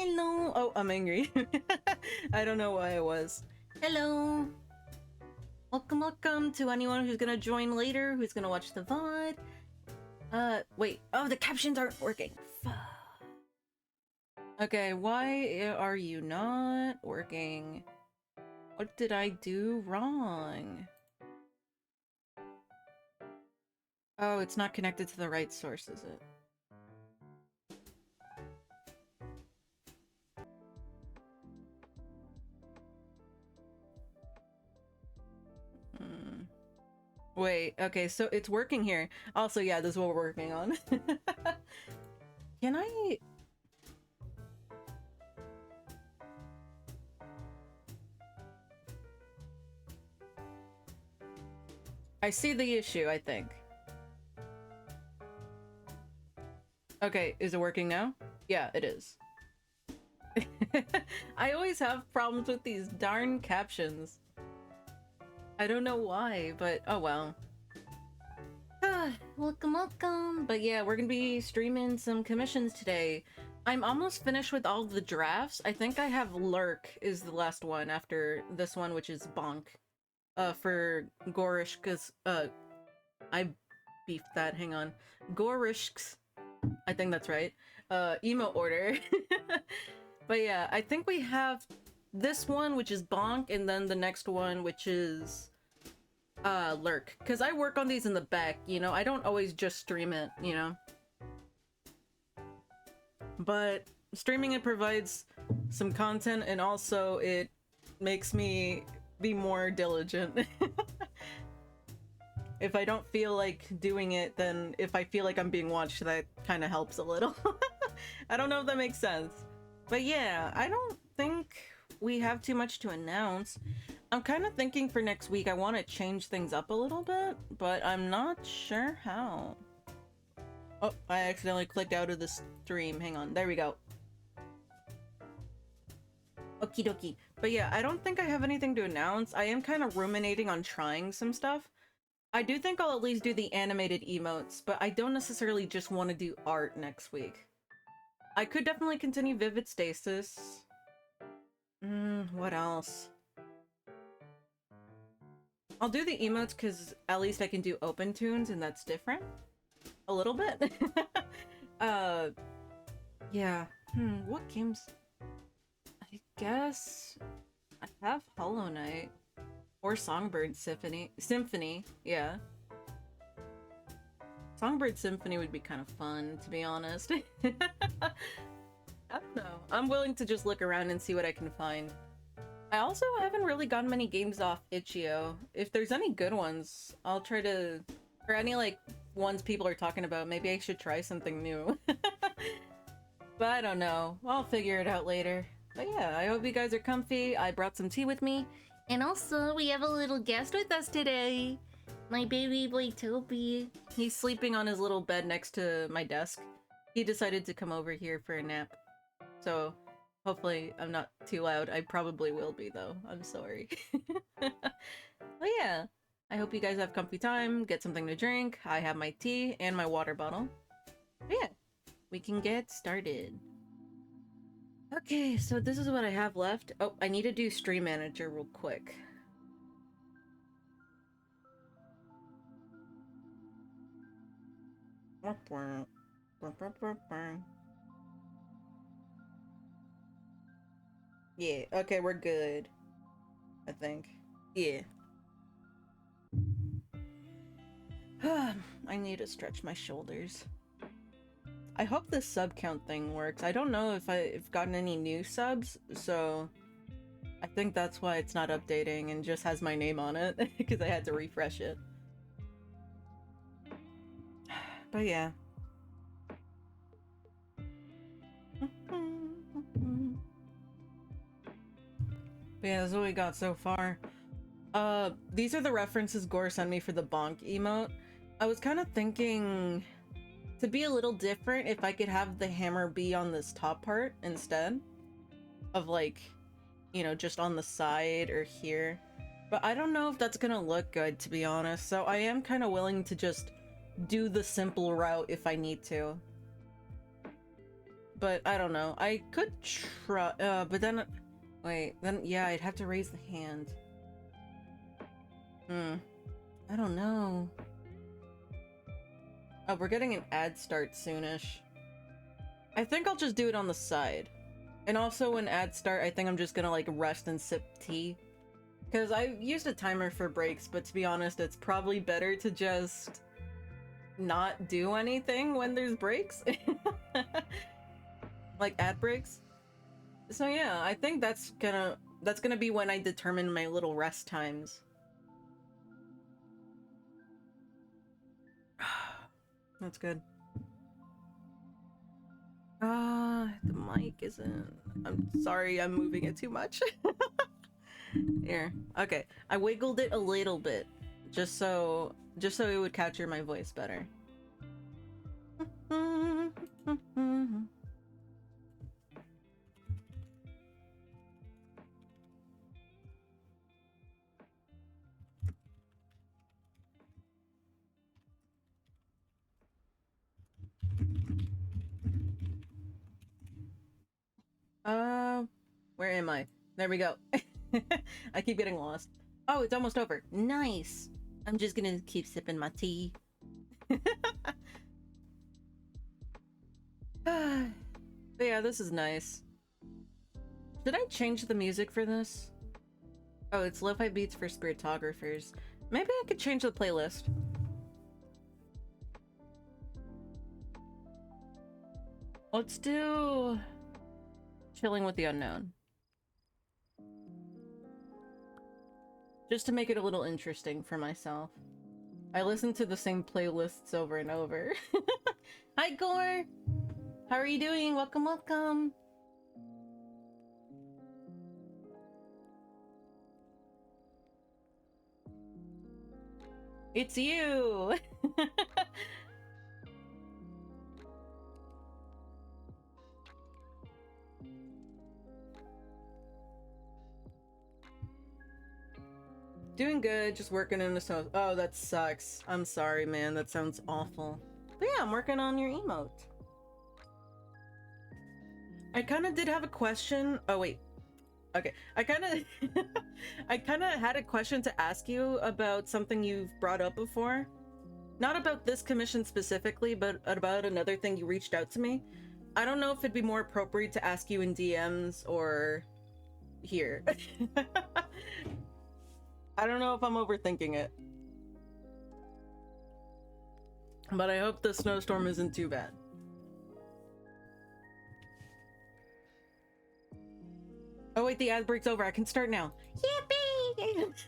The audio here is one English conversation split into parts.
Hello. Oh, I'm angry. I don't know why I was. Hello. Welcome to anyone who's gonna join later, who's gonna watch the VOD. Wait. Oh, the captions aren't working. Fuck. Okay, why are you not working? What did I do wrong? Oh, it's not connected to the right source, is it? Wait, okay, so it's working here. Also, yeah, this is what we're working on. Can I... I see the issue, I think. Okay, is it working now? Yeah, it is. I always have problems with these darn captions. I don't know why, but oh well. Welcome. But yeah, we're gonna be streaming some commissions today. I'm almost finished with all the drafts. I think I have Lurk is the last one after this one, which is Bonk. For Gorishka's, I beefed that, hang on. Gorishk's, I think that's right, emo order. But yeah, I think we have this one, which is Bonk, and then the next one, which is Lurk. Because I work on these in the back, you know? I don't always just stream it, you know? But streaming it provides some content, and also it makes me be more diligent. If I don't feel like doing it, then if I feel like I'm being watched, that kind of helps a little. I don't know if that makes sense. But yeah, I don't think we have too much to announce. I'm kind of thinking for next week I want to change things up a little bit, but I'm not sure how. Oh, I accidentally clicked out of the stream. Hang on, there we go. Okie dokie. But yeah, I don't think I have anything to announce. I am kind of ruminating on trying some stuff. I do think I'll at least do the animated emotes, but I don't necessarily just want to do art next week. I could definitely continue Vivid Stasis. What else? I'll do the emotes because at least I can do open tunes and that's different. A little bit. Yeah. What games? I guess I have Hollow Knight. Or Songbird Symphony, yeah. Songbird Symphony would be kind of fun, to be honest. I don't know. I'm willing to just look around and see what I can find. I also haven't really gotten many games off Itch.io. If there's any good ones, I'll try to... Or any, like, ones people are talking about, maybe I should try something new. But I don't know. I'll figure it out later. But yeah, I hope you guys are comfy. I brought some tea with me. And also, we have a little guest with us today. My baby boy, Toby. He's sleeping on his little bed next to my desk. He decided to come over here for a nap. So, hopefully I'm not too loud. I probably will be, though. I'm sorry. But yeah, I hope you guys have comfy time. Get something to drink. I have my tea and my water bottle. But yeah, we can get started. Okay, so this is what I have left. Oh, I need to do Stream Manager real quick. Yeah, okay, we're good. I think. Yeah. I need to stretch my shoulders. I hope this sub count thing works. I don't know if I've gotten any new subs, so I think that's why it's not updating and just has my name on it, because I had to refresh it. But yeah. But yeah, that's what we got so far. These are the references Gore sent me for the bonk emote. I was kind of thinking to be a little different if I could have the hammer be on this top part instead of, like, you know, just on the side or here. But I don't know if that's gonna look good, to be honest, so I am kind of willing to just do the simple route if I need to. but I don't know. I could try, but then, wait, then yeah, I'd have to raise the hand. I don't know. Oh, we're getting an ad start soonish. I think I'll just do it on the side. And also when ads start, I think I'm just gonna like rest and sip tea. Because I used a timer for breaks, but to be honest, it's probably better to just not do anything when there's breaks. Like ad breaks. So yeah, I think that's gonna be when I determine my little rest times. That's good. The mic isn't... I'm sorry, I'm moving it too much. Here. Okay. I wiggled it a little bit. Just so it would capture my voice better. Where am I? There we go. I keep getting lost. Oh, it's almost over. Nice. I'm just gonna keep sipping my tea. But yeah, this is nice. Did I change the music for this? Oh, it's lo-fi beats for spiritographers. Maybe I could change the playlist. Let's do Chilling with the Unknown. Just to make it a little interesting for myself. I listen to the same playlists over and over. Hi, Gore! How are you doing? Welcome, welcome! It's you! Doing good, just working in the snow. Oh, that sucks. I'm sorry, man. That sounds awful. But yeah, I'm working on your emote. I kind of did have a question. Oh, wait. Okay. I kind of had a question to ask you about something you've brought up before. Not about this commission specifically, but about another thing you reached out to me. I don't know if it'd be more appropriate to ask you in DMs or here. I don't know if I'm overthinking it. But I hope the snowstorm isn't too bad. Oh wait, the ad break's over. I can start now. Yippee!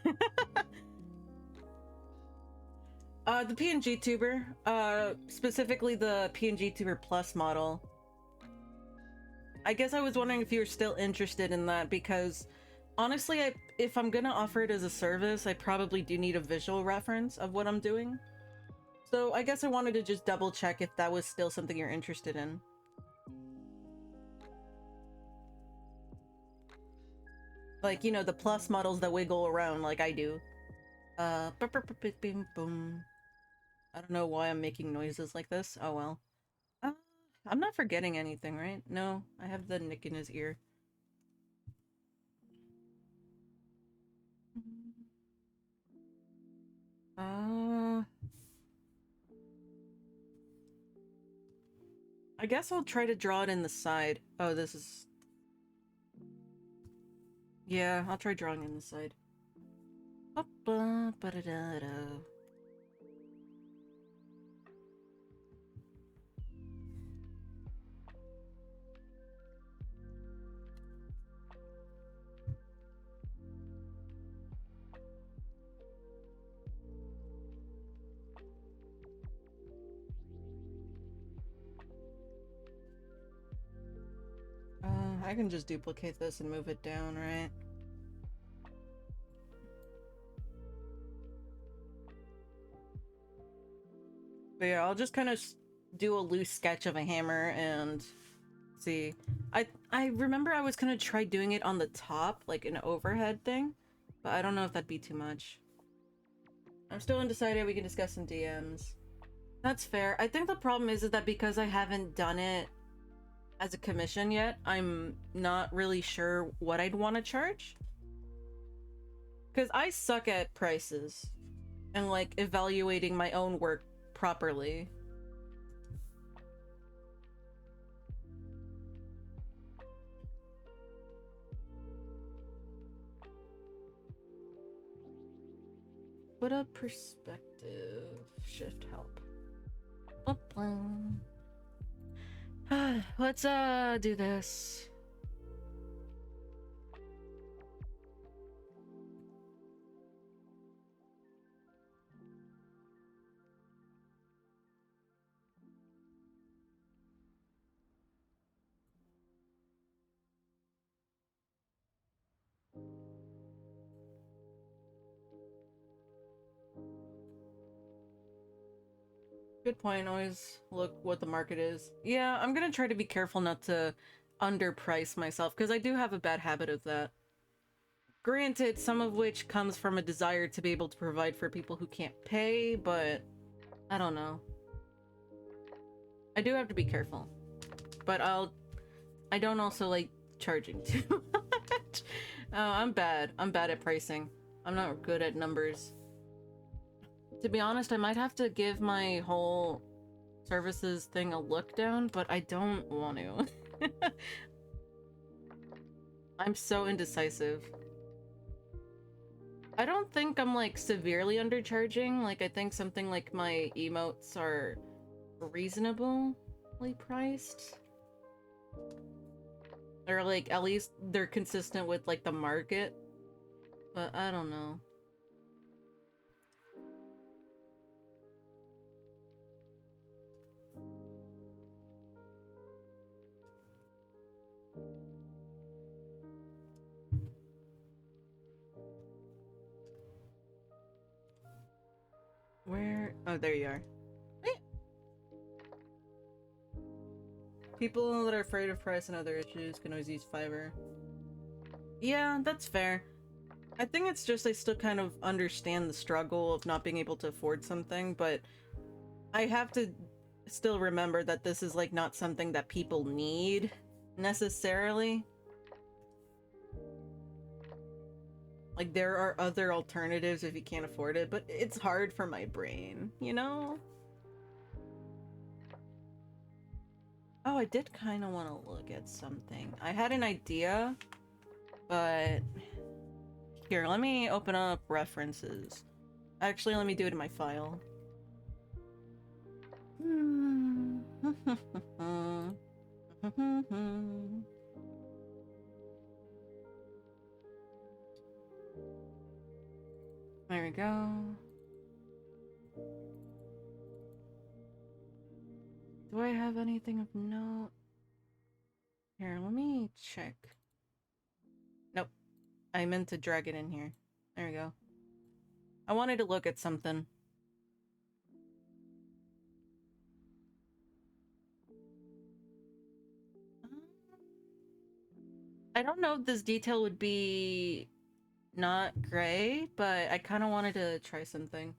The PNG tuber, specifically the PNG tuber plus model. I guess I was wondering if you were still interested in that because honestly, if I'm gonna offer it as a service, I probably do need a visual reference of what I'm doing. So I guess I wanted to just double check if that was still something you're interested in. Like, you know, the plus models that wiggle around like I do. Boom. I don't know why I'm making noises like this. Oh well. I'm not forgetting anything, right? No, I have the nick in his ear. I guess I'll try to draw it in the side. Oh, this is... Yeah, I'll try drawing in the side. I can just duplicate this and move it down, right? But yeah, I'll just kind of do a loose sketch of a hammer and see. I remember I was gonna try doing it on the top, like an overhead thing, but I don't know if that'd be too much. I'm still undecided. We can discuss in DMs. That's fair. I think the problem is that because I haven't done it as a commission yet. I'm not really sure what I'd want to charge. Because I suck at prices and like evaluating my own work properly. Put a perspective. Shift help. Let's do this. Good point. Always look what the market is. Yeah, I'm gonna try to be careful not to underprice myself, because I do have a bad habit of that. Granted, some of which comes from a desire to be able to provide for people who can't pay, but I don't know. I do have to be careful. But I don't also like charging too much. I'm bad. I'm bad at pricing. I'm not good at numbers. To be honest, I might have to give my whole services thing a look down, but I don't want to. I'm so indecisive. I don't think I'm like severely undercharging. Like, I think something like my emotes are reasonably priced. Or like at least they're consistent with like the market. But I don't know. Where? Oh, there you are. People that are afraid of price and other issues can always use Fiverr. Yeah, that's fair. I think it's just I still kind of understand the struggle of not being able to afford something, but I have to still remember that this is like not something that people need necessarily. Like, there are other alternatives if you can't afford it, but it's hard for my brain, you know? Oh, I did kind of want to look at something. I had an idea, but... Here, let me open up references. Actually, let me do it in my file. There we go. Do I have anything of note? Here, let me check. Nope. I meant to drag it in here. There we go. I wanted to look at something. I don't know if this detail would be not gray, but I kind of wanted to try something.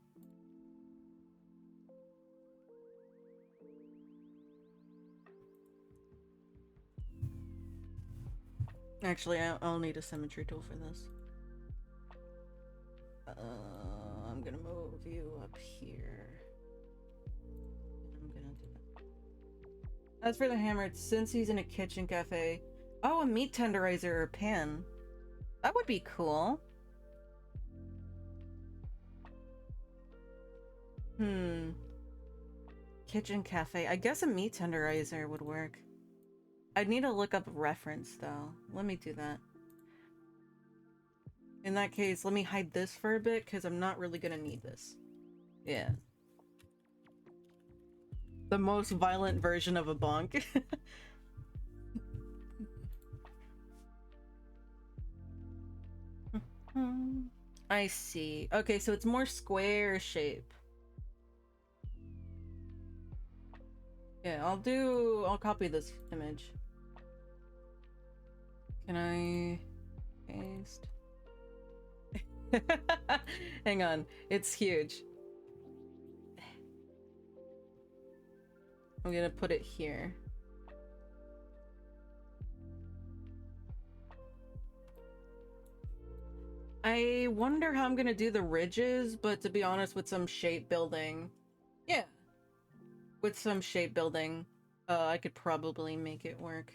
Actually, I'll need a symmetry tool for this. I'm gonna move you up here. I'm gonna do that. As for the hammer, since he's in a kitchen cafe... Oh, a meat tenderizer or pan. That would be cool. Kitchen cafe. I guess a meat tenderizer would work. I'd need to look up a reference, though. Let me do that. In that case, let me hide this for a bit, because I'm not really gonna need this. Yeah. The most violent version of a bonk. I see. Okay, so it's more square shape. Yeah, I'll copy this image. Can I paste? Hang on, it's huge. I'm gonna put it here. I wonder how I'm gonna do the ridges, but to be honest, with some shape building, yeah, with some shape building, I could probably make it work.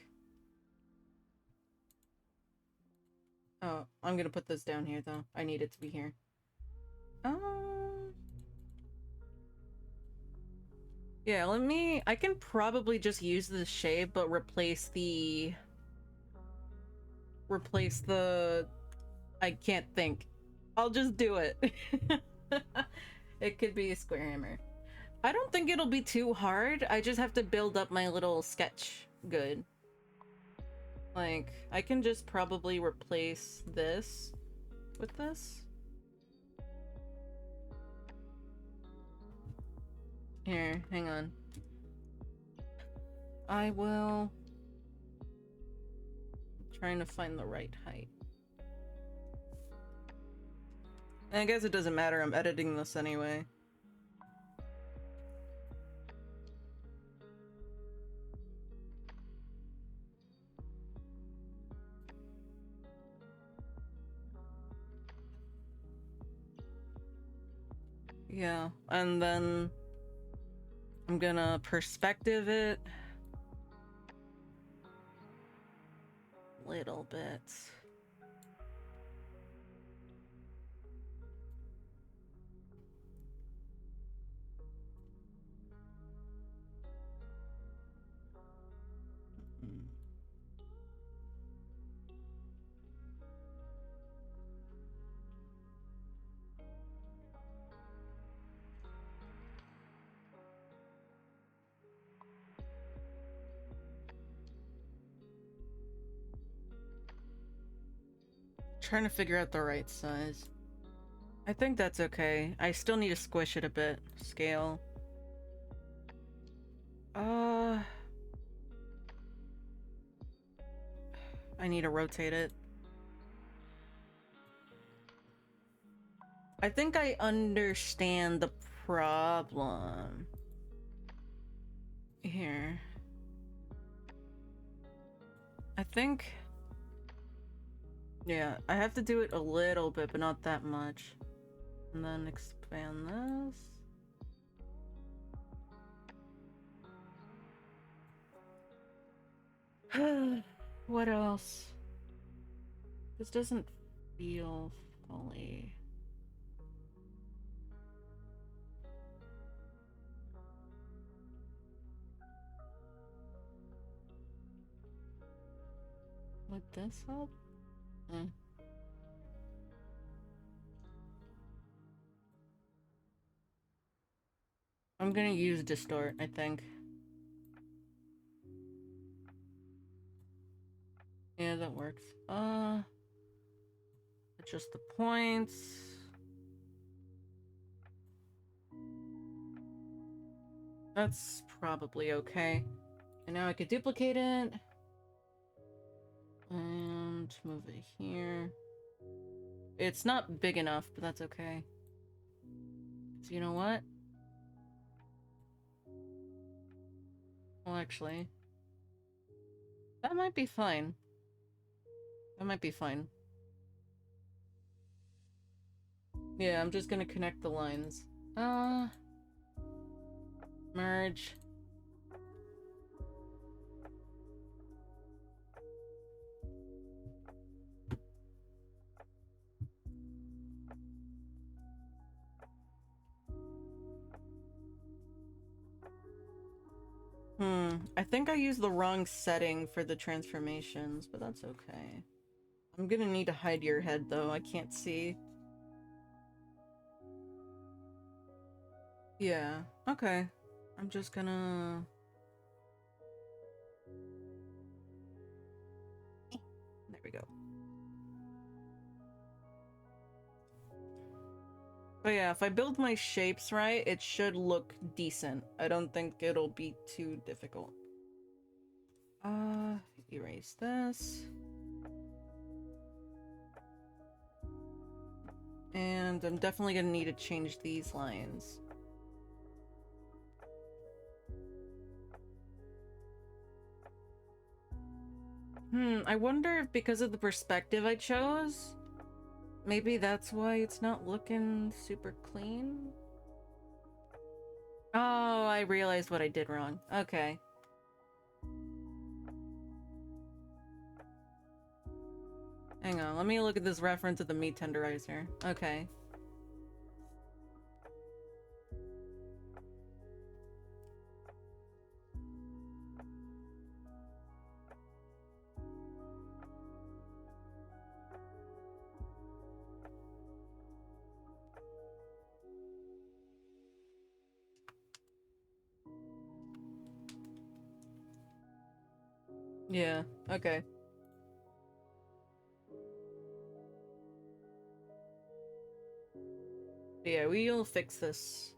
Oh, I'm gonna put this down here though. I need it to be here. Yeah, I can probably just use the shape, but replace the, I can't think. I'll just do it. It could be a square hammer. I don't think it'll be too hard. I just have to build up my little sketch good. Like, I can just probably replace this with this. Here, hang on. I will... I'm trying to find the right height. I guess it doesn't matter, I'm editing this anyway. Yeah, and then I'm gonna perspective it a little bit. Trying to figure out the right size. I think that's okay. I still need to squish it a bit. Scale. I need to rotate it. I think I understand the problem. Here. I think... Yeah, I have to do it a little bit, but not that much. And then expand this. What else? This doesn't feel fully... Would this help? I'm gonna use distort, I think. Yeah, that works. Adjust the points. That's probably okay. And now I could duplicate it. And move it here. It's not big enough, but that's okay. So you know what? Well, actually... that might be fine. That might be fine. Yeah, I'm just gonna connect the lines. Merge. I think I used the wrong setting for the transformations, but that's okay. I'm gonna need to hide your head, though. I can't see. Yeah, okay. I'm just gonna... There we go. But yeah, if I build my shapes right, it should look decent. I don't think it'll be too difficult. Erase this. And I'm definitely gonna need to change these lines. I wonder if because of the perspective I chose, Maybe that's why it's not looking super clean? Oh, I realized what I did wrong. Okay. Hang on, let me look at this reference of the meat tenderizer. Okay. Yeah, okay. Yeah, we'll fix this.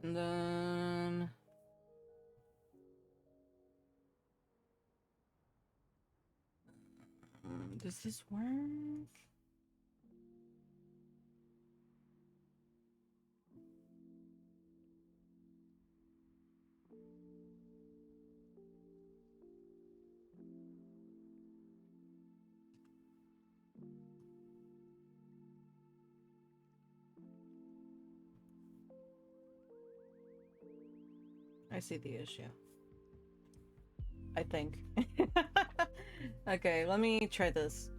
And then... does this work? I see the issue. I think. Okay, let me try this.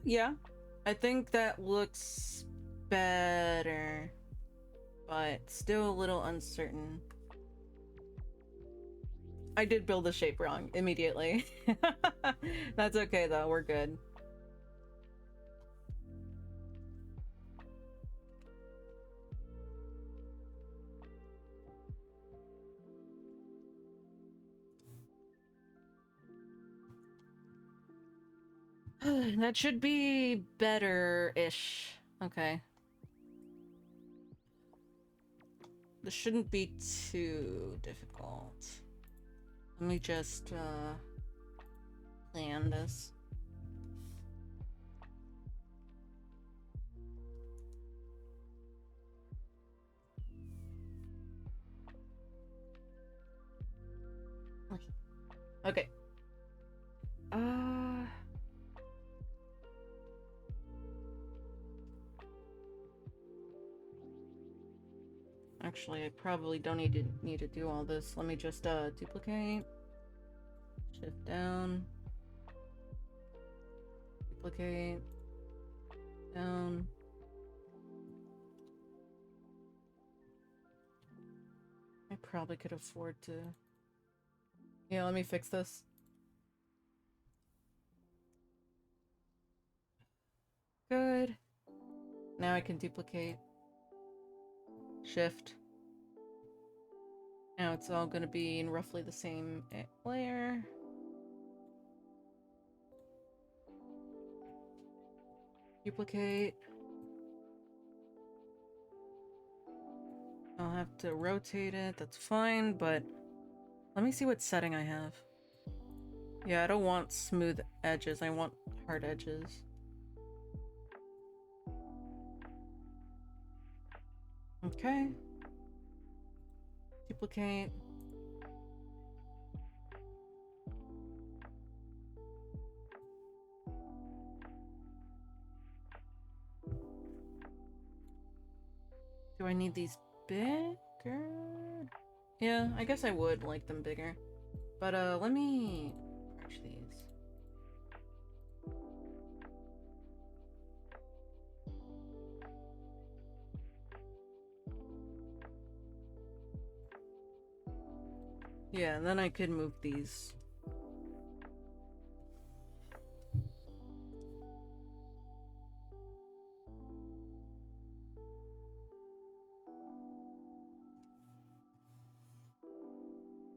Yeah, I think that looks better, but still a little uncertain. I did build the shape wrong immediately. That's okay though, we're good. That should be better-ish. Okay. This shouldn't be too difficult. Let me just, plan this. Okay. Actually, I probably don't need to do all this. Let me just duplicate, shift down, duplicate, down. I probably could afford to. Yeah, let me fix this. Good. Now I can duplicate, shift. Now it's all gonna be in roughly the same layer. Duplicate. I'll have to rotate it, that's fine, but let me see what setting I have. Yeah, I don't want smooth edges, I want hard edges. Okay. Duplicate. Do I need these bigger? Yeah, I guess I would like them bigger. But let me merge these. Yeah, and then I could move these.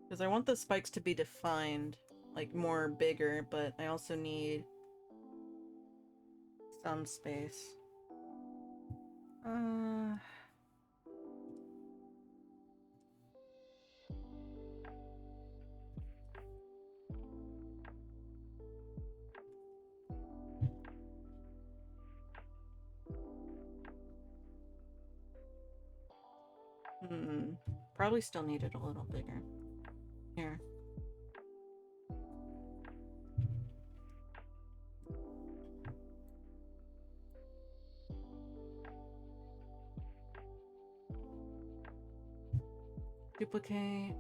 Because I want the spikes to be defined, like more bigger, but I also need some space. Probably still need it a little bigger. Here. Duplicate.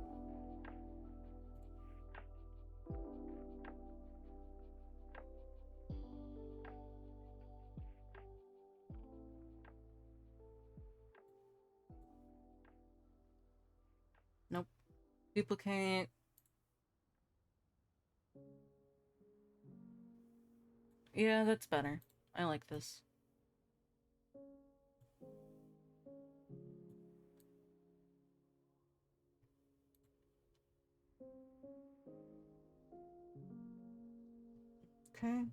Nope. Duplicate. Yeah, that's better. I like this. Okay.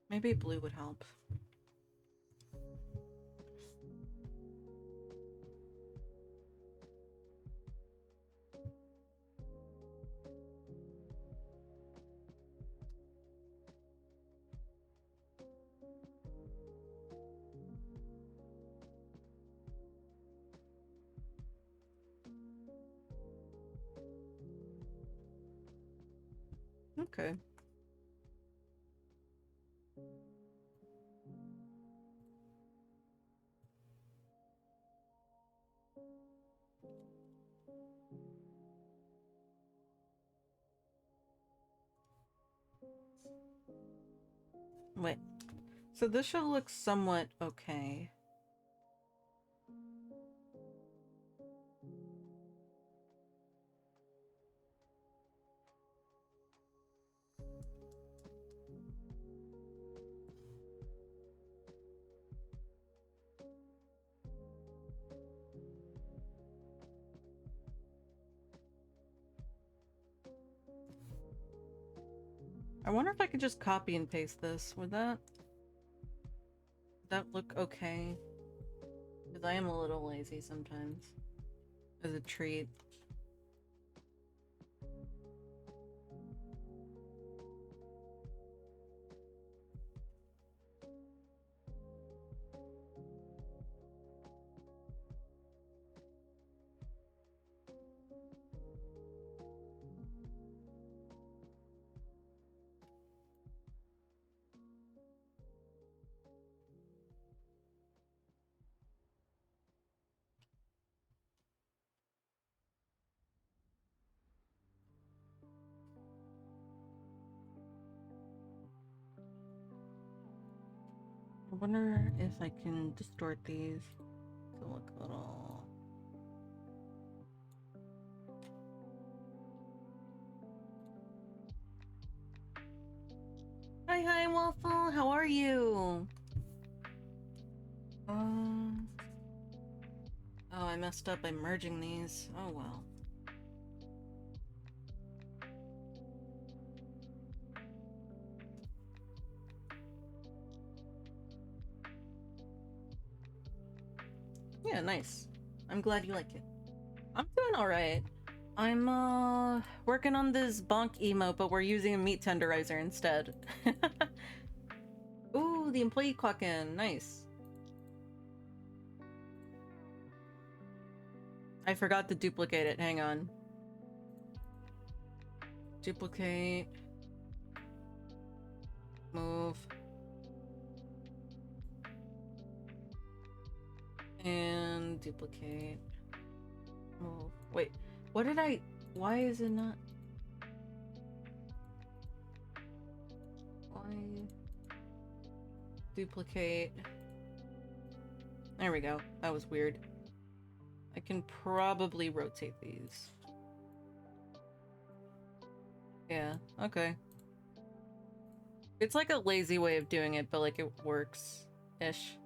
Maybe blue would help. Okay. Wait. So this should look somewhat okay. I wonder if I could just copy and paste this. Would that look okay? Because I am a little lazy sometimes. As a treat. I wonder if I can distort these to look a little... Hi, Waffle! How are you? Oh, I messed up by merging these. Oh well. Yeah, nice. I'm glad you like it. I'm doing alright. I'm, working on this bonk emote, but we're using a meat tenderizer instead. Ooh, the employee clock in. Nice. I forgot to duplicate it. Hang on. Duplicate. Move. And duplicate. Move. Wait, what did I... Why is it not... Why... Duplicate. There we go. That was weird. I can probably rotate these. Yeah, okay. It's like a lazy way of doing it, but like it works-ish.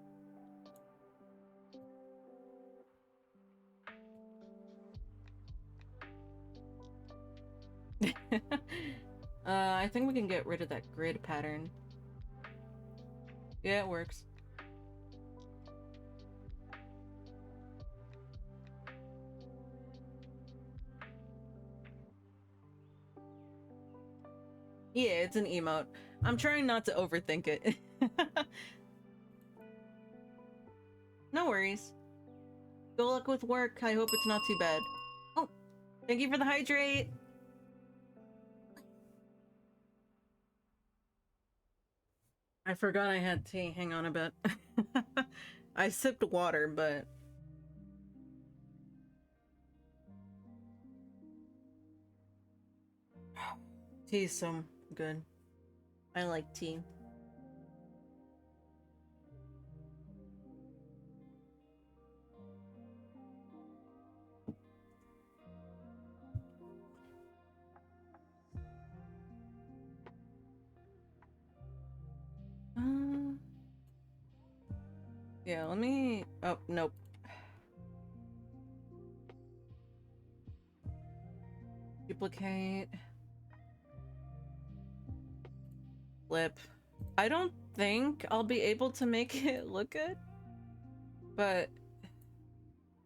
I think we can get rid of that grid pattern. Yeah, it works. Yeah, it's an emote. I'm trying not to overthink it. No worries. Good luck with work. I hope it's not too bad. Oh, thank you for the hydrate. I forgot I had tea. Hang on a bit. I sipped water, but... Tea's so good. I like tea. Yeah, let me... Oh, nope. Duplicate. Flip. I don't think I'll be able to make it look good, but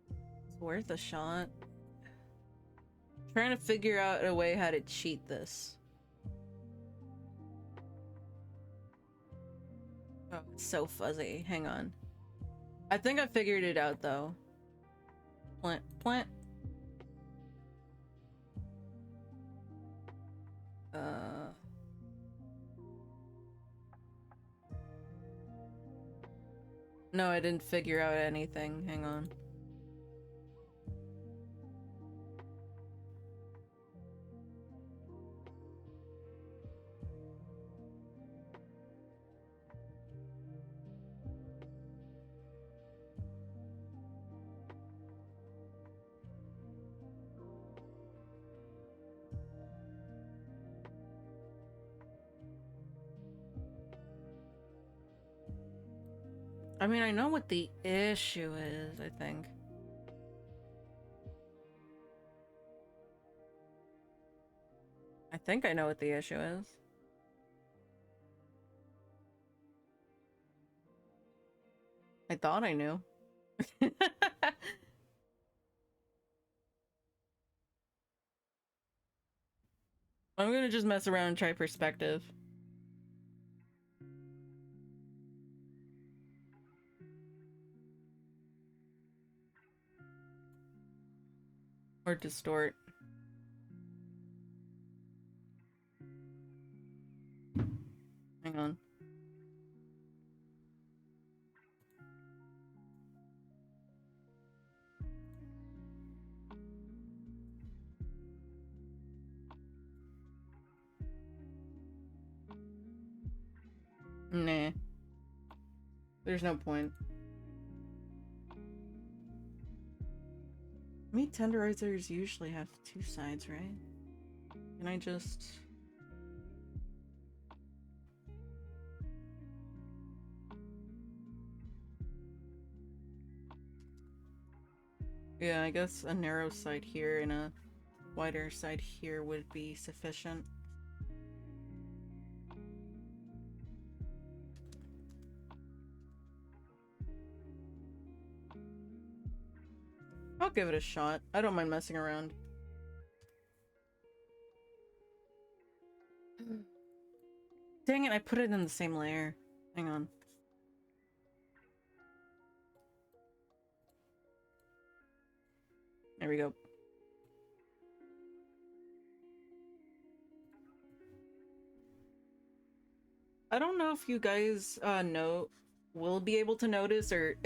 it's worth a shot. Trying to figure out a way how to cheat this. Oh, it's so fuzzy. Hang on. I think I figured it out though. Plant, plant. No, I didn't figure out anything. Hang on. I mean, I know what the issue is, I think. I think I know what the issue is. I thought I knew. I'm gonna just mess around and try perspective. Or distort. Hang on. Nah. There's no point. Meat tenderizers usually have two sides, right? Can I just... Yeah, I guess a narrow side here and a wider side here would be sufficient. I'll give it a shot. I don't mind messing around. Dang it, I put it in the same layer. Hang on. There we go. I don't know if you guys will be able to notice, or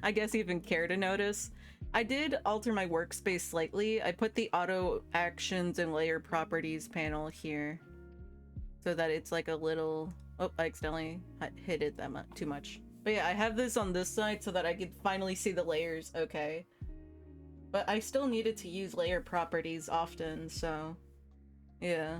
I guess even care to notice. I did alter my workspace slightly. I put the auto actions and layer properties panel here so that it's like a little... Oh, I accidentally hit it that too much. But yeah, I have this on this side so that I could finally see the layers okay. But I still needed to use layer properties often, so yeah.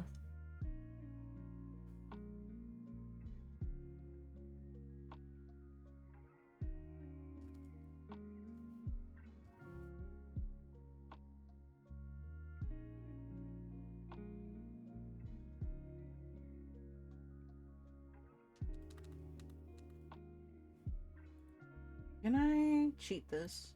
Can I cheat this?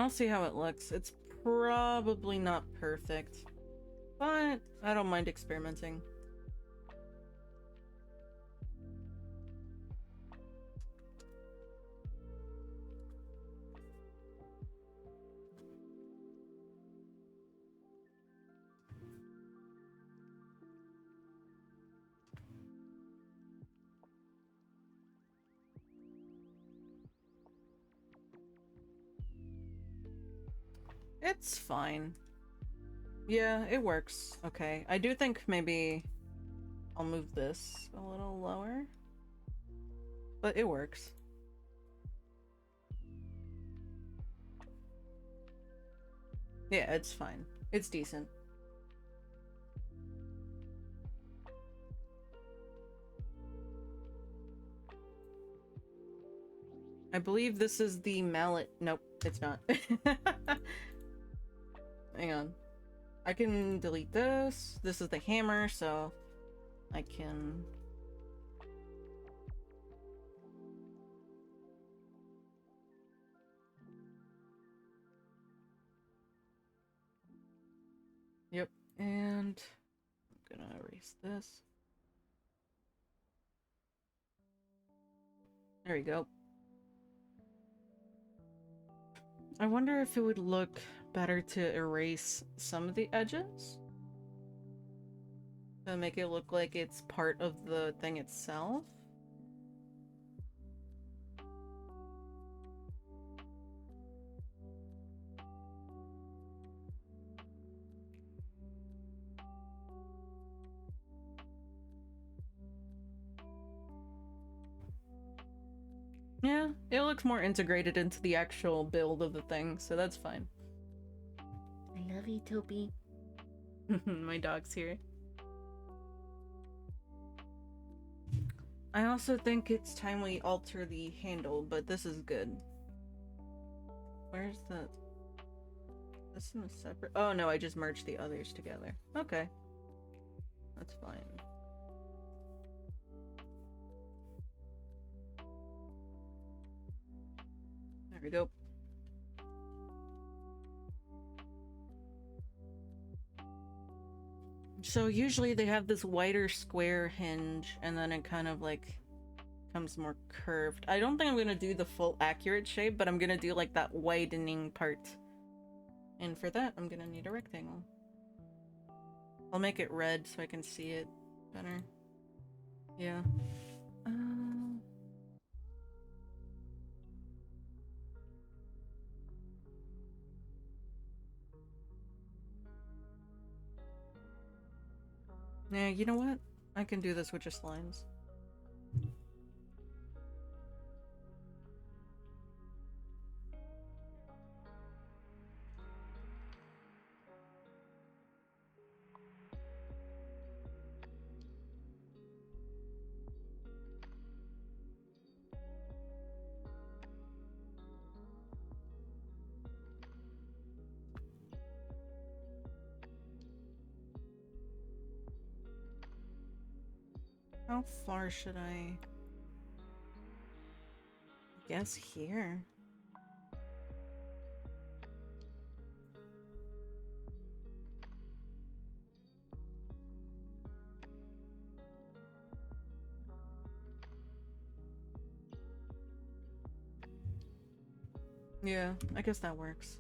I'll see how it looks. It's probably not perfect, but I don't mind experimenting. It's fine. Yeah, it works. Okay. I do think maybe I'll move this a little lower. But it works. Yeah, it's fine. It's decent. I believe this is the mallet. Nope, it's not. Hang on. I can delete this. This is the hammer, so I can... Yep, and I'm gonna erase this. There we go. I wonder if it would look better to erase some of the edges? To make it look like it's part of the thing itself? Yeah, it looks more integrated into the actual build of the thing, so that's fine. I love you, Toby. My dog's here. I also think it's time we alter the handle, but this is good. Where's the... This is a separate... Oh no, I just merged the others together. Okay. That's fine. There we go. So usually they have this wider square hinge, and then it kind of like becomes more curved. I don't think I'm gonna do the full accurate shape, but I'm gonna do like that widening part. And for that, I'm gonna need a rectangle. I'll make it red so I can see it better. Yeah. Yeah, you know what? I can do this with just lines. How far should I... guess here. Yeah, I guess that works.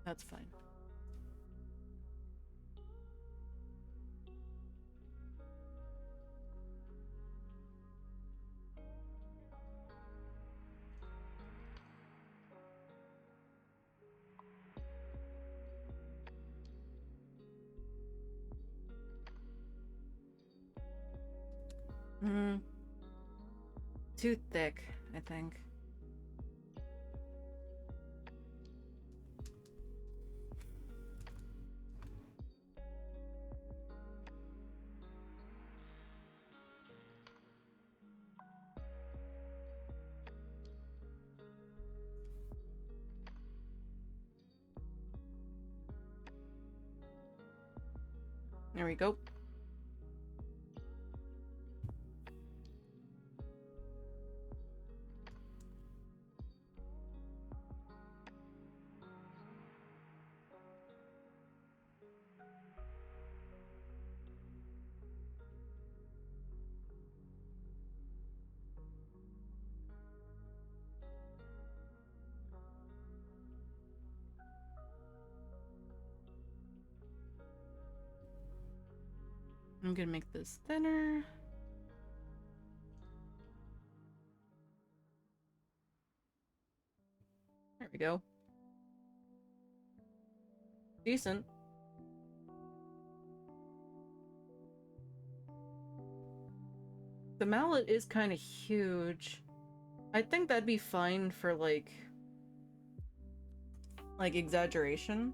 That's fine. Too thick, I think. There we go. I'm gonna make this thinner. There we go. Decent. The mallet is kind of huge. I think that'd be fine for like exaggeration,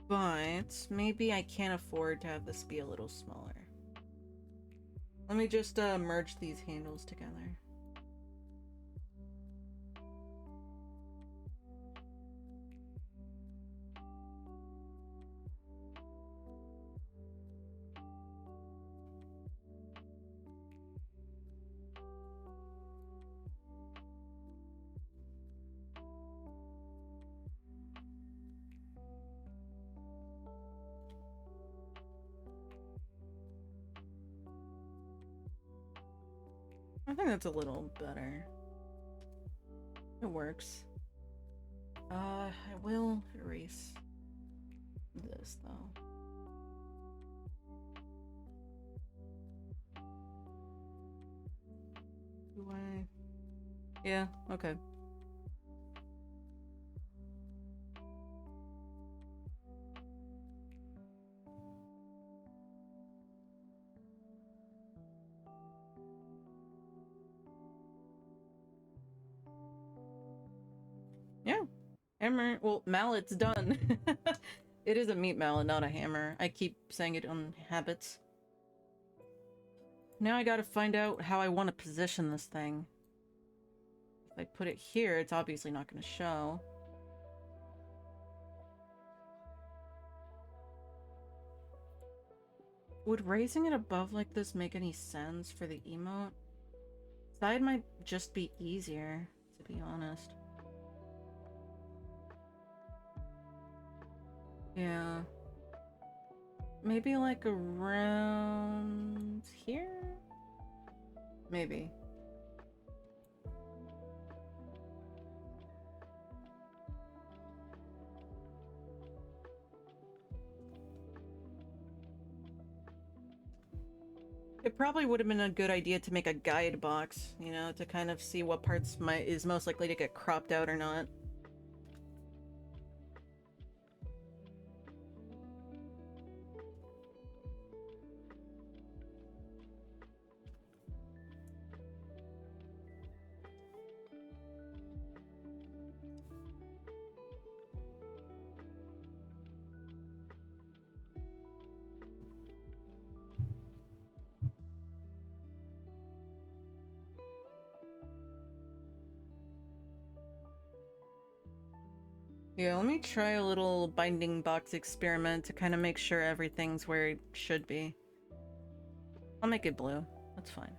but maybe I can't afford to have this be a little smaller. Let me just merge these handles together. I think that's a little better. It works. I will erase this though. Do I? Yeah, okay. Yeah. Hammer. Well, mallet's done. It is a meat mallet, not a hammer. I keep saying it on habits. Now I gotta find out how I want to position this thing. If I put it here, it's obviously not gonna show. Would raising it above like this make any sense for the emote? Side might just be easier, to be honest. Yeah. Maybe like around here? Maybe. It probably would have been a good idea to make a guide box, you know, to kind of see what parts is most likely to get cropped out or not. Yeah, let me try a little binding box experiment to kind of make sure everything's where it should be. I'll make it blue. That's fine.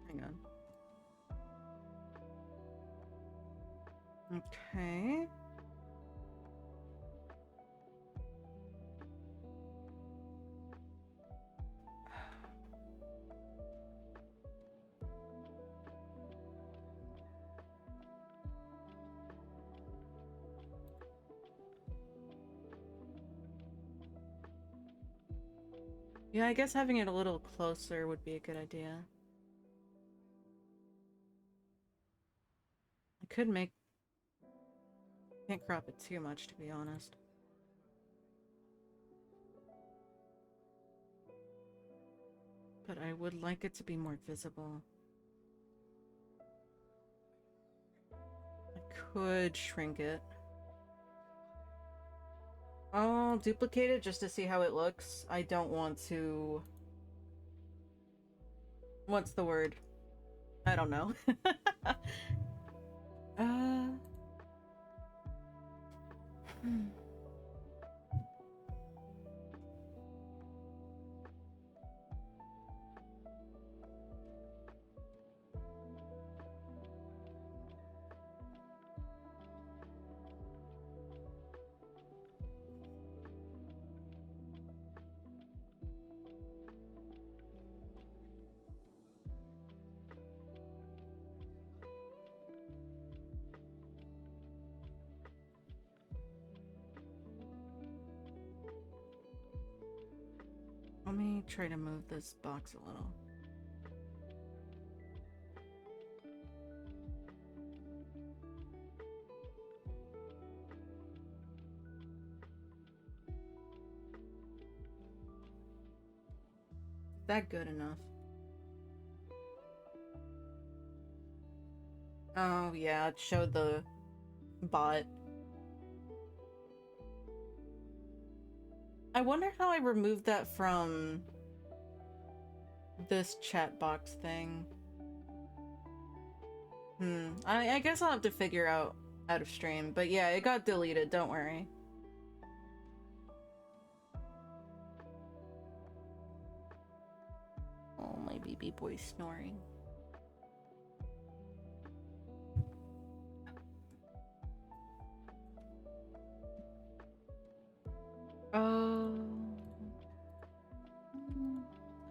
Hang on. Okay. Yeah, I guess having it a little closer would be a good idea. I could make... Can't crop it too much, to be honest. But I would like it to be more visible. I could shrink it. I'll duplicate it just to see how it looks. I don't want to... What's the word? I don't know. Hmm. Let me try to move this box a little. Is that good enough? Oh yeah, it showed the bot. I wonder how I removed that from this chat box thing. I guess I'll have to figure out of stream, but yeah, it got deleted, don't worry. Oh, my baby boy's snoring. Oh,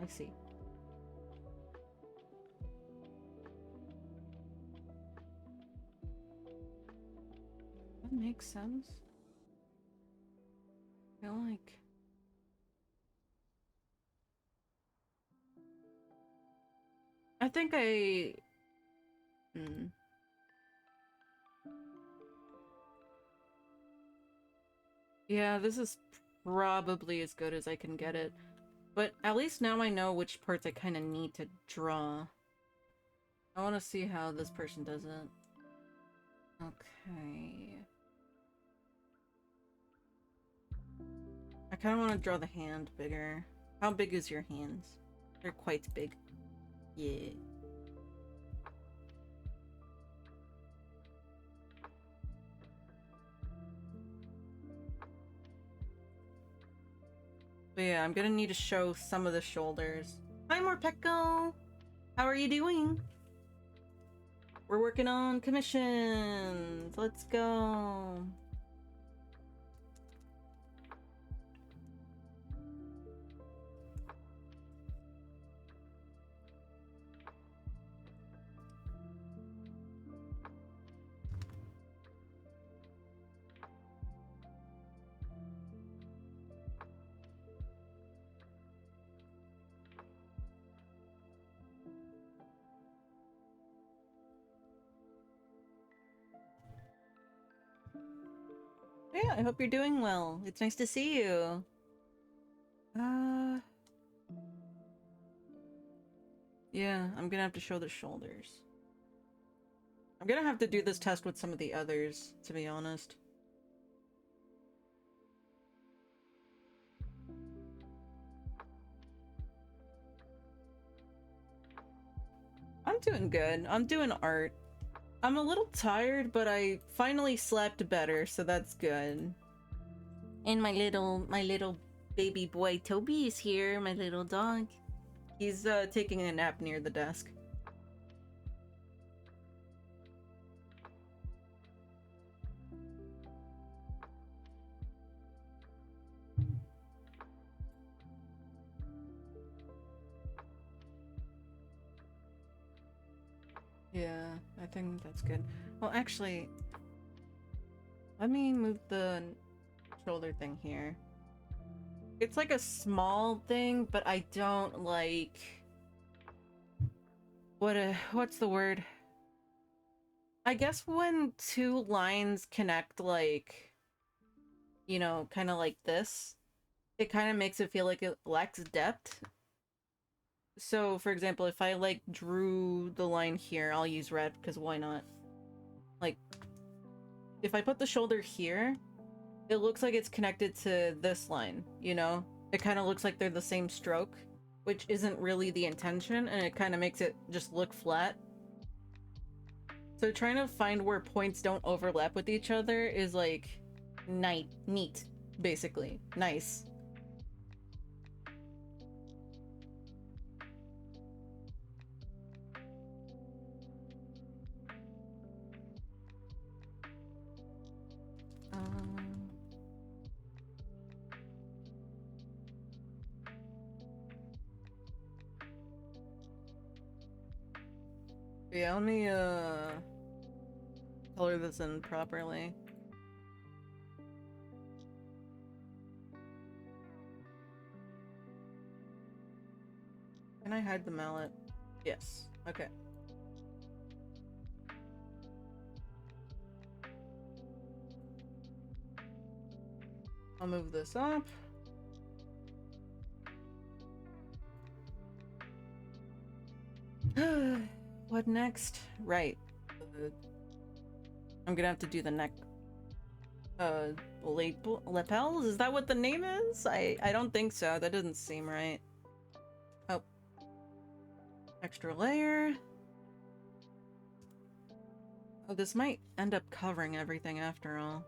I see. That makes sense. I feel like... I think I... Yeah, this is probably as good as I can get it. But at least now I know which parts I kind of need to draw. I want to see how this person does it. Okay. I kind of want to draw the hand bigger. How big is your hands? They're quite big. Yeah. But yeah, I'm gonna need to show some of the shoulders. Hi, Morpeko! How are you doing? We're working on commissions! Let's go! Yeah, I hope you're doing well. It's nice to see you. Yeah, I'm gonna have to show the shoulders. I'm gonna have to do this test with some of the others, to be honest. I'm doing good. I'm doing art. I'm a little tired, but I finally slept better, so that's good. And my little baby boy Toby is here, my little dog. He's taking a nap near the desk. Yeah, I think that's good. Well, actually, let me move the shoulder thing here. It's like a small thing, but I don't like... what's the word? I guess when two lines connect, like, you know, kind of like this, it kind of makes it feel like it lacks depth. So, for example, if I, like, drew the line here, I'll use red, because why not? Like, if I put the shoulder here, it looks like it's connected to this line, you know? It kind of looks like they're the same stroke, which isn't really the intention, and it kind of makes it just look flat. So trying to find where points don't overlap with each other is like neat, basically. Nice. Yeah, let me color this in properly. Can I hide the mallet? Yes. Okay. I'll move this up. What next? Right. I'm gonna have to do the neck. Lapels? Is that what the name is? I don't think so. That doesn't seem right. Oh. Extra layer. Oh, this might end up covering everything after all.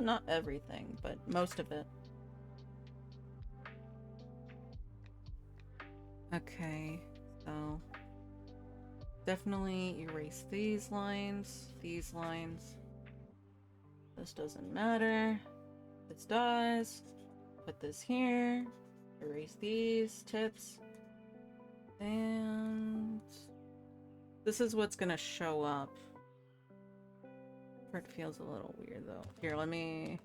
Not everything, but most of it. Okay, so definitely erase these lines, these lines. This doesn't matter. This does. Put this here. Erase these tips. And this is what's gonna show up. It feels a little weird though. Here, let me...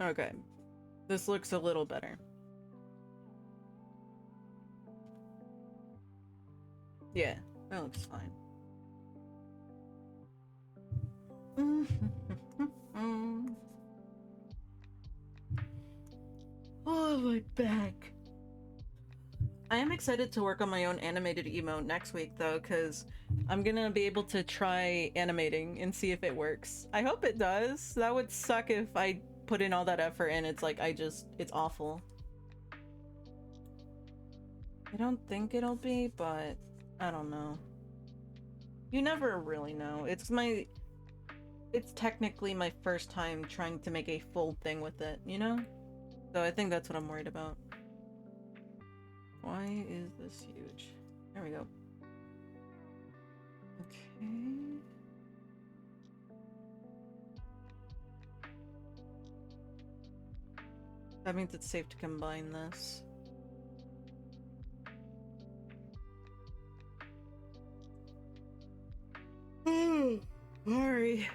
Okay. This looks a little better. Yeah, that looks fine. Oh, my back. I am excited to work on my own animated emote next week though, because I'm gonna be able to try animating and see if it works. I hope it does. That would suck if I put in all that effort and it's like it's awful. I don't think it'll be, but I don't know. You never really know. It's technically my first time trying to make a full thing with it, you know? So I think that's what I'm worried about. Why is this huge? There we go. Okay. That means it's safe to combine this. Sorry.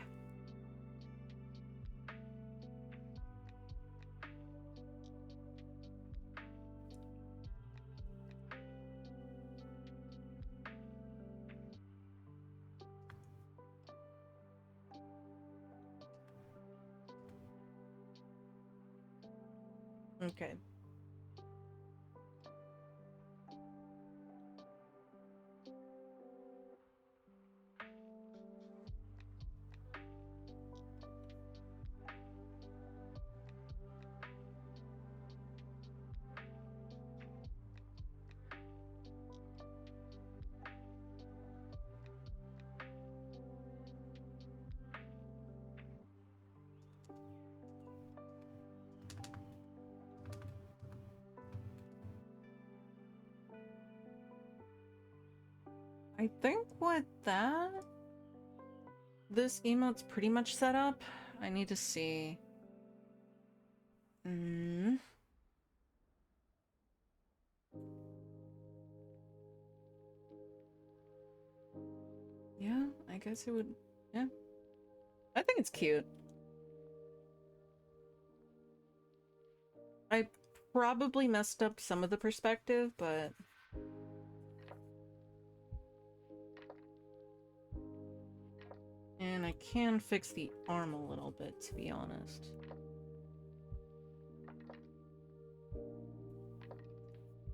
Okay. I think with that, this emote's pretty much set up. I need to see. Yeah, I guess it would. Yeah. I think it's cute. I probably messed up some of the perspective, but... And I can fix the arm a little bit, to be honest.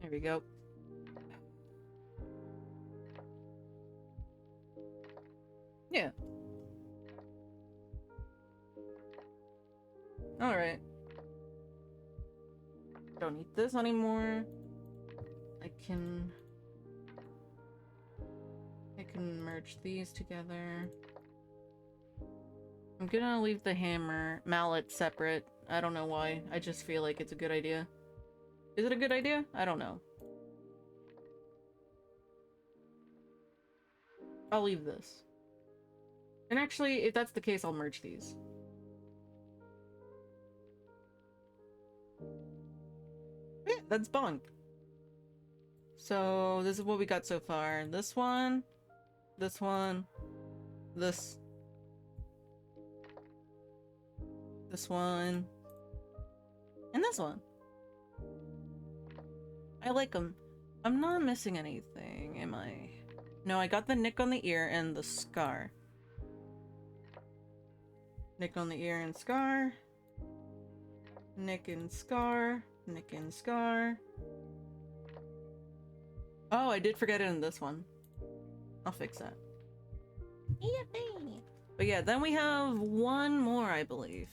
There we go. Right. Don't need this anymore. I can merge these together. I'm gonna leave the mallet separate. I don't know why. I just feel like it's a good idea. Is it a good idea? I don't know. I'll leave this. And actually, if that's the case, I'll merge these. Yeah, that's bonk. So, this is what we got so far. This one, this, this one, and this one. I like them. I'm not missing anything, am I? No, I got the nick on the ear and the scar. Nick on the ear and scar. Nick and scar. Nick and scar. Oh, I did forget it in this one. I'll fix that. Yippee! But yeah, then we have one more, I believe.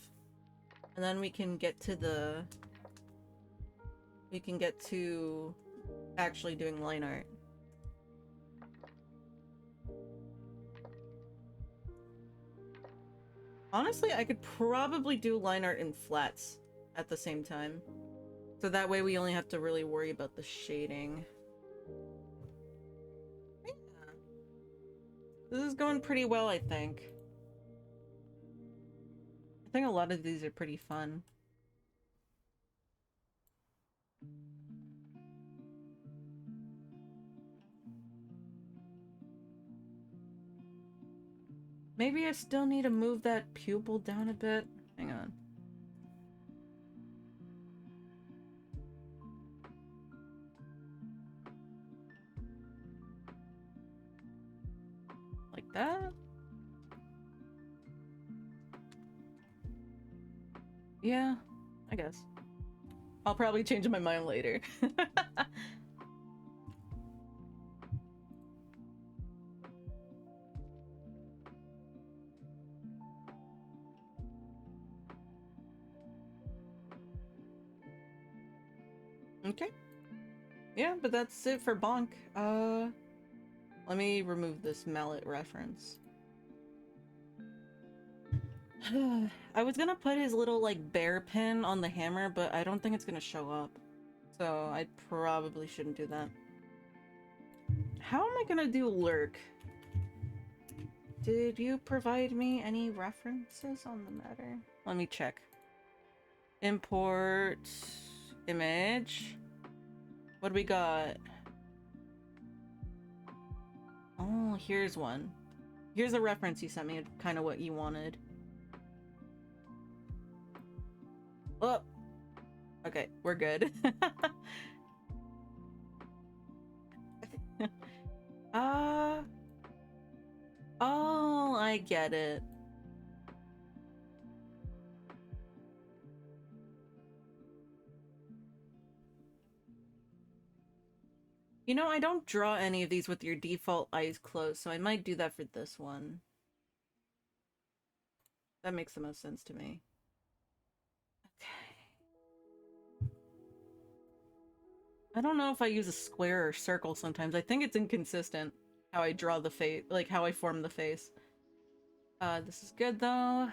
And then we can get to the... We can get to actually doing line art. Honestly, I could probably do line art in flats at the same time. So that way we only have to really worry about the shading. Yeah. This is going pretty well, I think. I think a lot of these are pretty fun. Maybe I still need to move that pupil down a bit. Hang on. Like that? Yeah, I guess. I'll probably change my mind later. Okay. Yeah, but that's it for Bonk. Let me remove this mallet reference. I was gonna put his little, like, bear pin on the hammer, but I don't think it's gonna show up. So I probably shouldn't do that. How am I gonna do lurk? Did you provide me any references on the matter? Let me check. Import image. What do we got? Oh, here's one. Here's a reference you sent me, kind of what you wanted. Oh! Okay, we're good. Oh, I get it. You know, I don't draw any of these with your default eyes closed, so I might do that for this one. That makes the most sense to me. Okay. I don't know if I use a square or circle sometimes. I think it's inconsistent how I draw the face, like how I form the face. This is good though.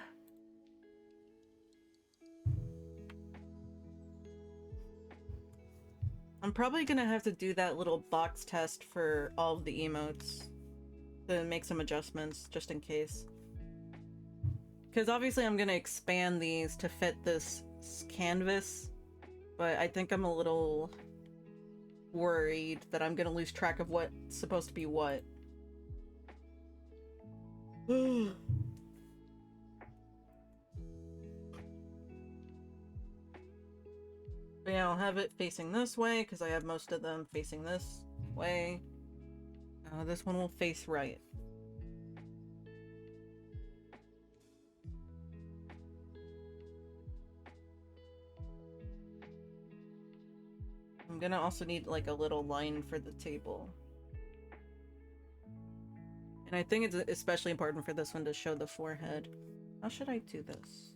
I'm probably gonna have to do that little box test for all of the emotes to make some adjustments, just in case. Because obviously I'm gonna expand these to fit this canvas, but I think I'm a little worried that I'm gonna lose track of what's supposed to be what. But yeah, I'll have it facing this way because I have most of them facing this way. This one will face right. I'm gonna also need like a little line for the table. And I think it's especially important for this one to show the forehead. How should I do this?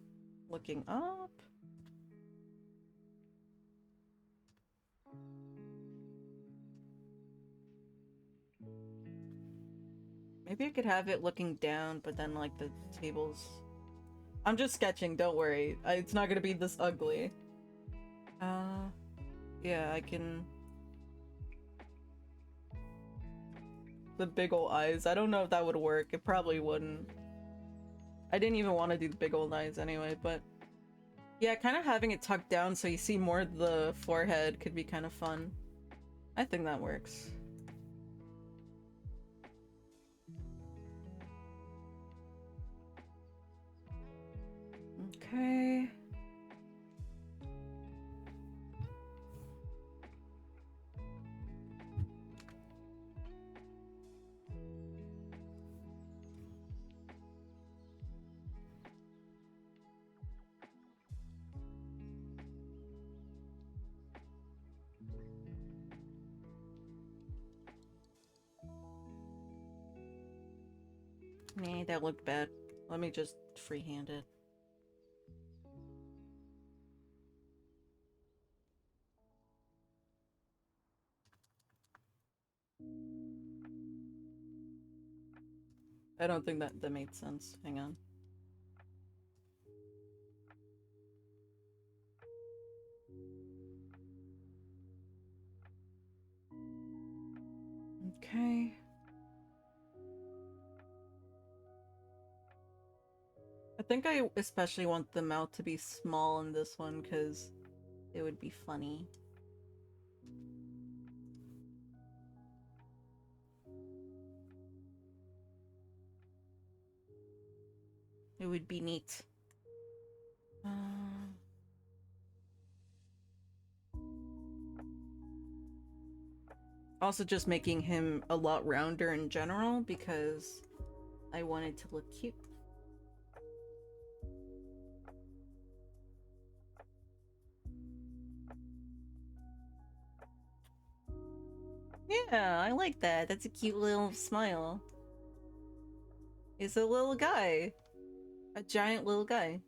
Looking up? Maybe I could have it looking down, but then like the tables... I'm just sketching, don't worry. It's not gonna be this ugly. Yeah, I can... The big ol' eyes. I don't know if that would work. It probably wouldn't. I didn't even want to do the big old eyes anyway, but... Yeah, kind of having it tucked down so you see more of the forehead could be kind of fun. I think that works. Okay. Nah, that looked bad. Let me just freehand it. I don't think that made sense. Hang on. Okay. I think I especially want the mouth to be small in this one because it would be funny. It would be neat. Also just making him a lot rounder in general because I want it to look cute. Yeah, I like that. That's a cute little smile. He's a little guy. A giant little guy.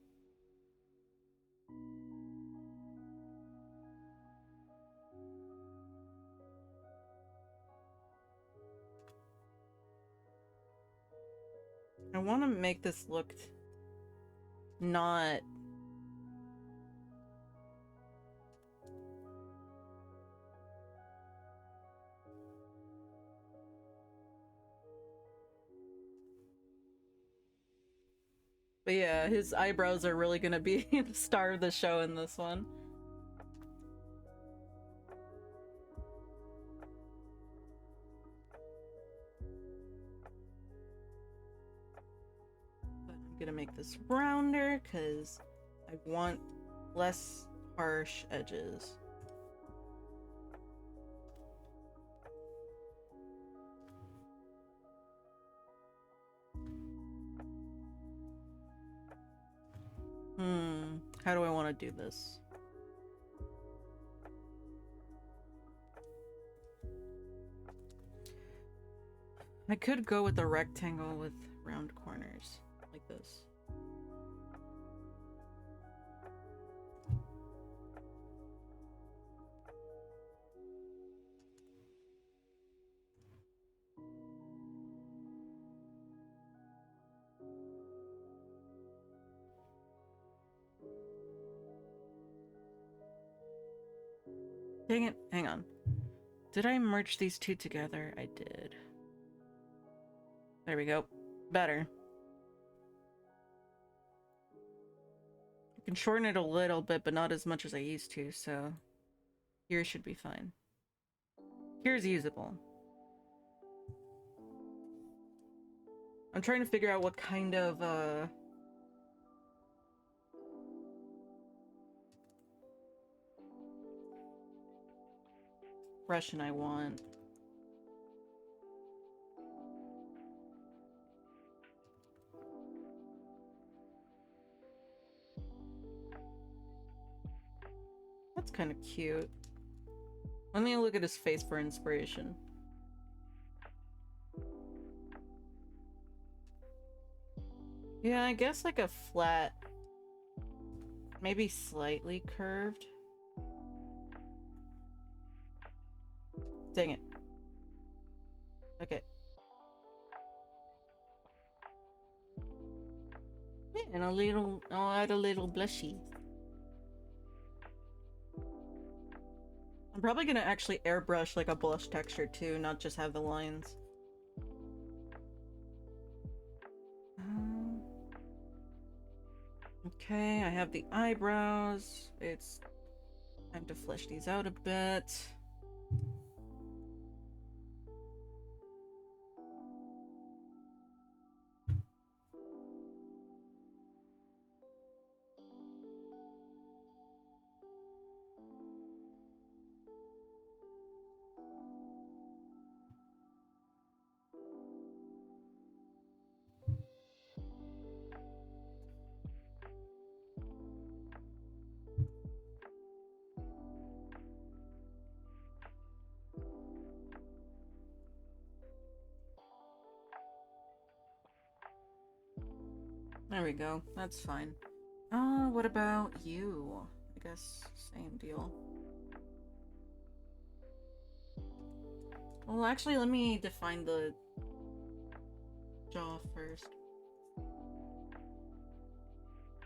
I want to make this look not... But yeah, his eyebrows are really gonna be the star of the show in this one. But I'm gonna make this rounder because I want less harsh edges. How do I want to do this? I could go with a rectangle with round corners, like this. Dang it, hang on. Did I merge these two together? I did. There we go. Better. I can shorten it a little bit, but not as much as I used to, so here should be fine. Here's usable. I'm trying to figure out what kind of, Russian I want. That's kind of cute. Let me look at his face for inspiration. Yeah, I guess like a flat, maybe slightly curved. Dang it. Okay. And a little, I'll add a little blushy. I'm probably gonna actually airbrush like a blush texture too, not just have the lines. Okay, I have the eyebrows. It's time to flesh these out a bit. There we go. That's fine. What about you? I guess same deal. Well, actually, let me define the jaw first.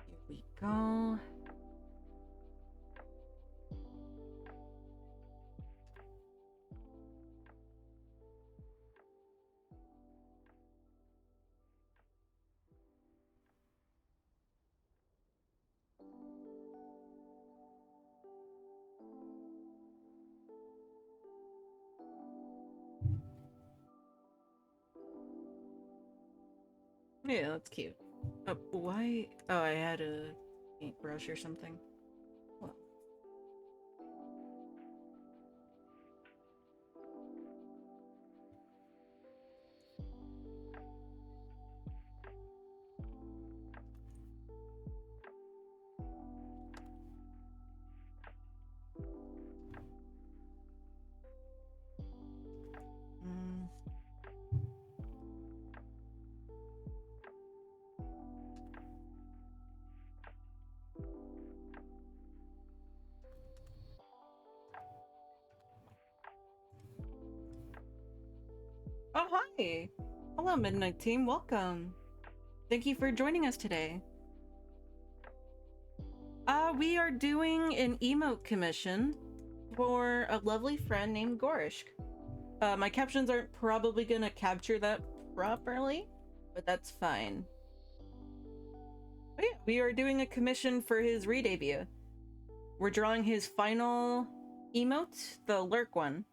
Here we go. Yeah, that's cute. Why? Oh, I had a paintbrush or something. Well, mm. Oh, hi! Hello, Midnight Team. Welcome. Thank you for joining us today. We are doing an emote commission for a lovely friend named Gorishk. My captions aren't probably gonna capture that properly, but that's fine. But yeah, we are doing a commission for his re-debut. We're drawing his final emote, the lurk one.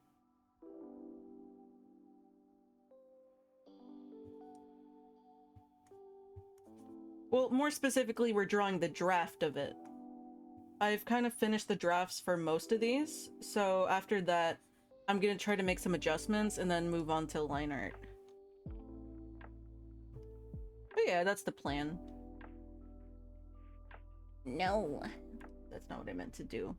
Well, more specifically, we're drawing the draft of it. I've kind of finished the drafts for most of these, so after that, I'm gonna try to make some adjustments and then move on to line art. But yeah, that's the plan. No, that's not what I meant to do.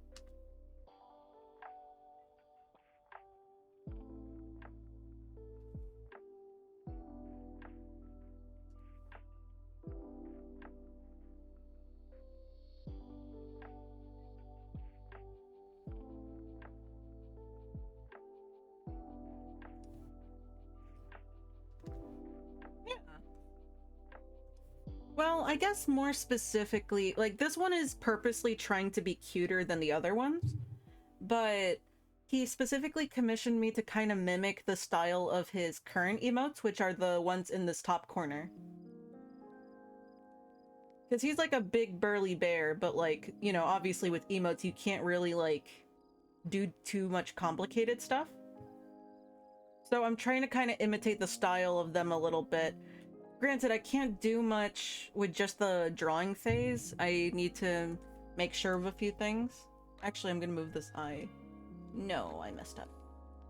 Well, I guess more specifically, like this one is purposely trying to be cuter than the other ones, but he specifically commissioned me to kind of mimic the style of his current emotes, which are the ones in this top corner. Because he's like a big burly bear, but like, you know, obviously with emotes you can't really like do too much complicated stuff. So I'm trying to kind of imitate the style of them a little bit. Granted, I can't do much with just the drawing phase. I need to make sure of a few things. Actually, I'm gonna move this eye. No, I messed up.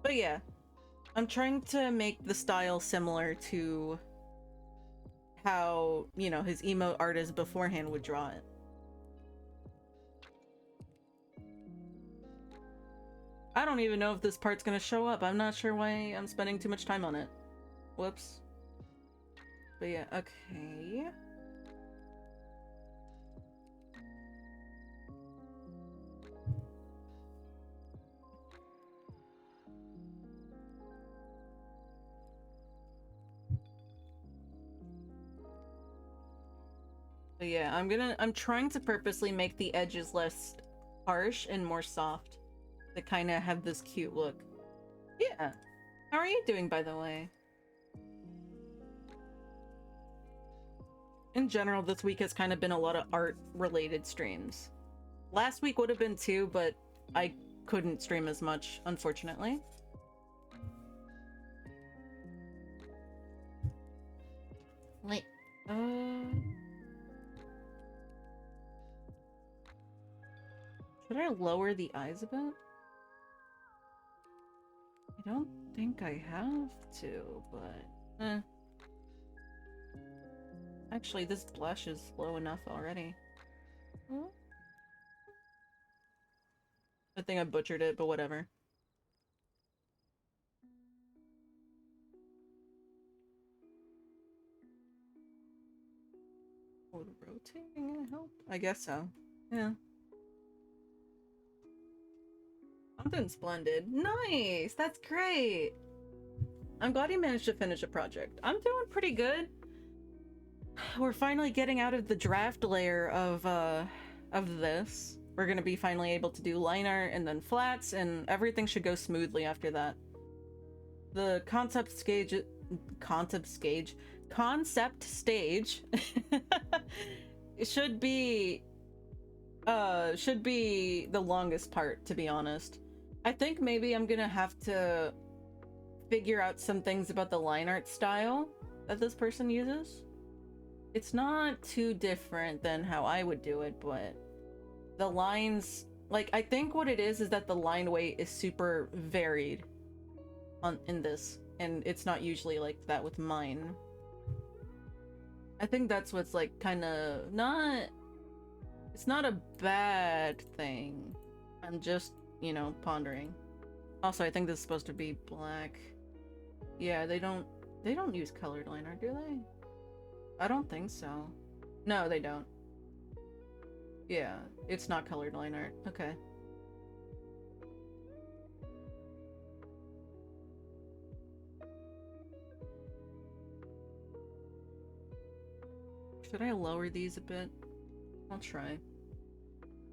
But yeah, I'm trying to make the style similar to how, you know, his emote artist beforehand would draw it. I don't even know if this part's gonna show up. I'm not sure why I'm spending too much time on it. Whoops. But yeah, okay. But But yeah, I'm trying to purposely make the edges less harsh and more soft. To kind of have this cute look. Yeah. How are you doing, by the way? In general, this week has kind of been a lot of art-related streams. Last week would have been too, but I couldn't stream as much, unfortunately. Wait. Should I lower the eyes a bit? I don't think I have to, but Actually, this blush is low enough already. Huh? I think I butchered it, but whatever. Would rotating help? I guess so. Yeah. I'm doing splendid. Nice! That's great! I'm glad you managed to finish a project. I'm doing pretty good. We're finally getting out of the draft layer of this. We're gonna be finally able to do line art and then flats, and everything should go smoothly after that. The concept stage it should be the longest part, to be honest. I think maybe I'm gonna have to figure out some things about the line art style that this person uses. It's not too different than how I would do it, but the lines, like, I think what it is that the line weight is super varied in this, and it's not usually like that with mine. I think that's what's like kind of not, it's not a bad thing. I'm just, you know, pondering. Also, I think this is supposed to be black. Yeah, they don't use colored line art, do they? I don't think so. No, they don't. Yeah, it's not colored line art. Okay. Should I lower these a bit? I'll try.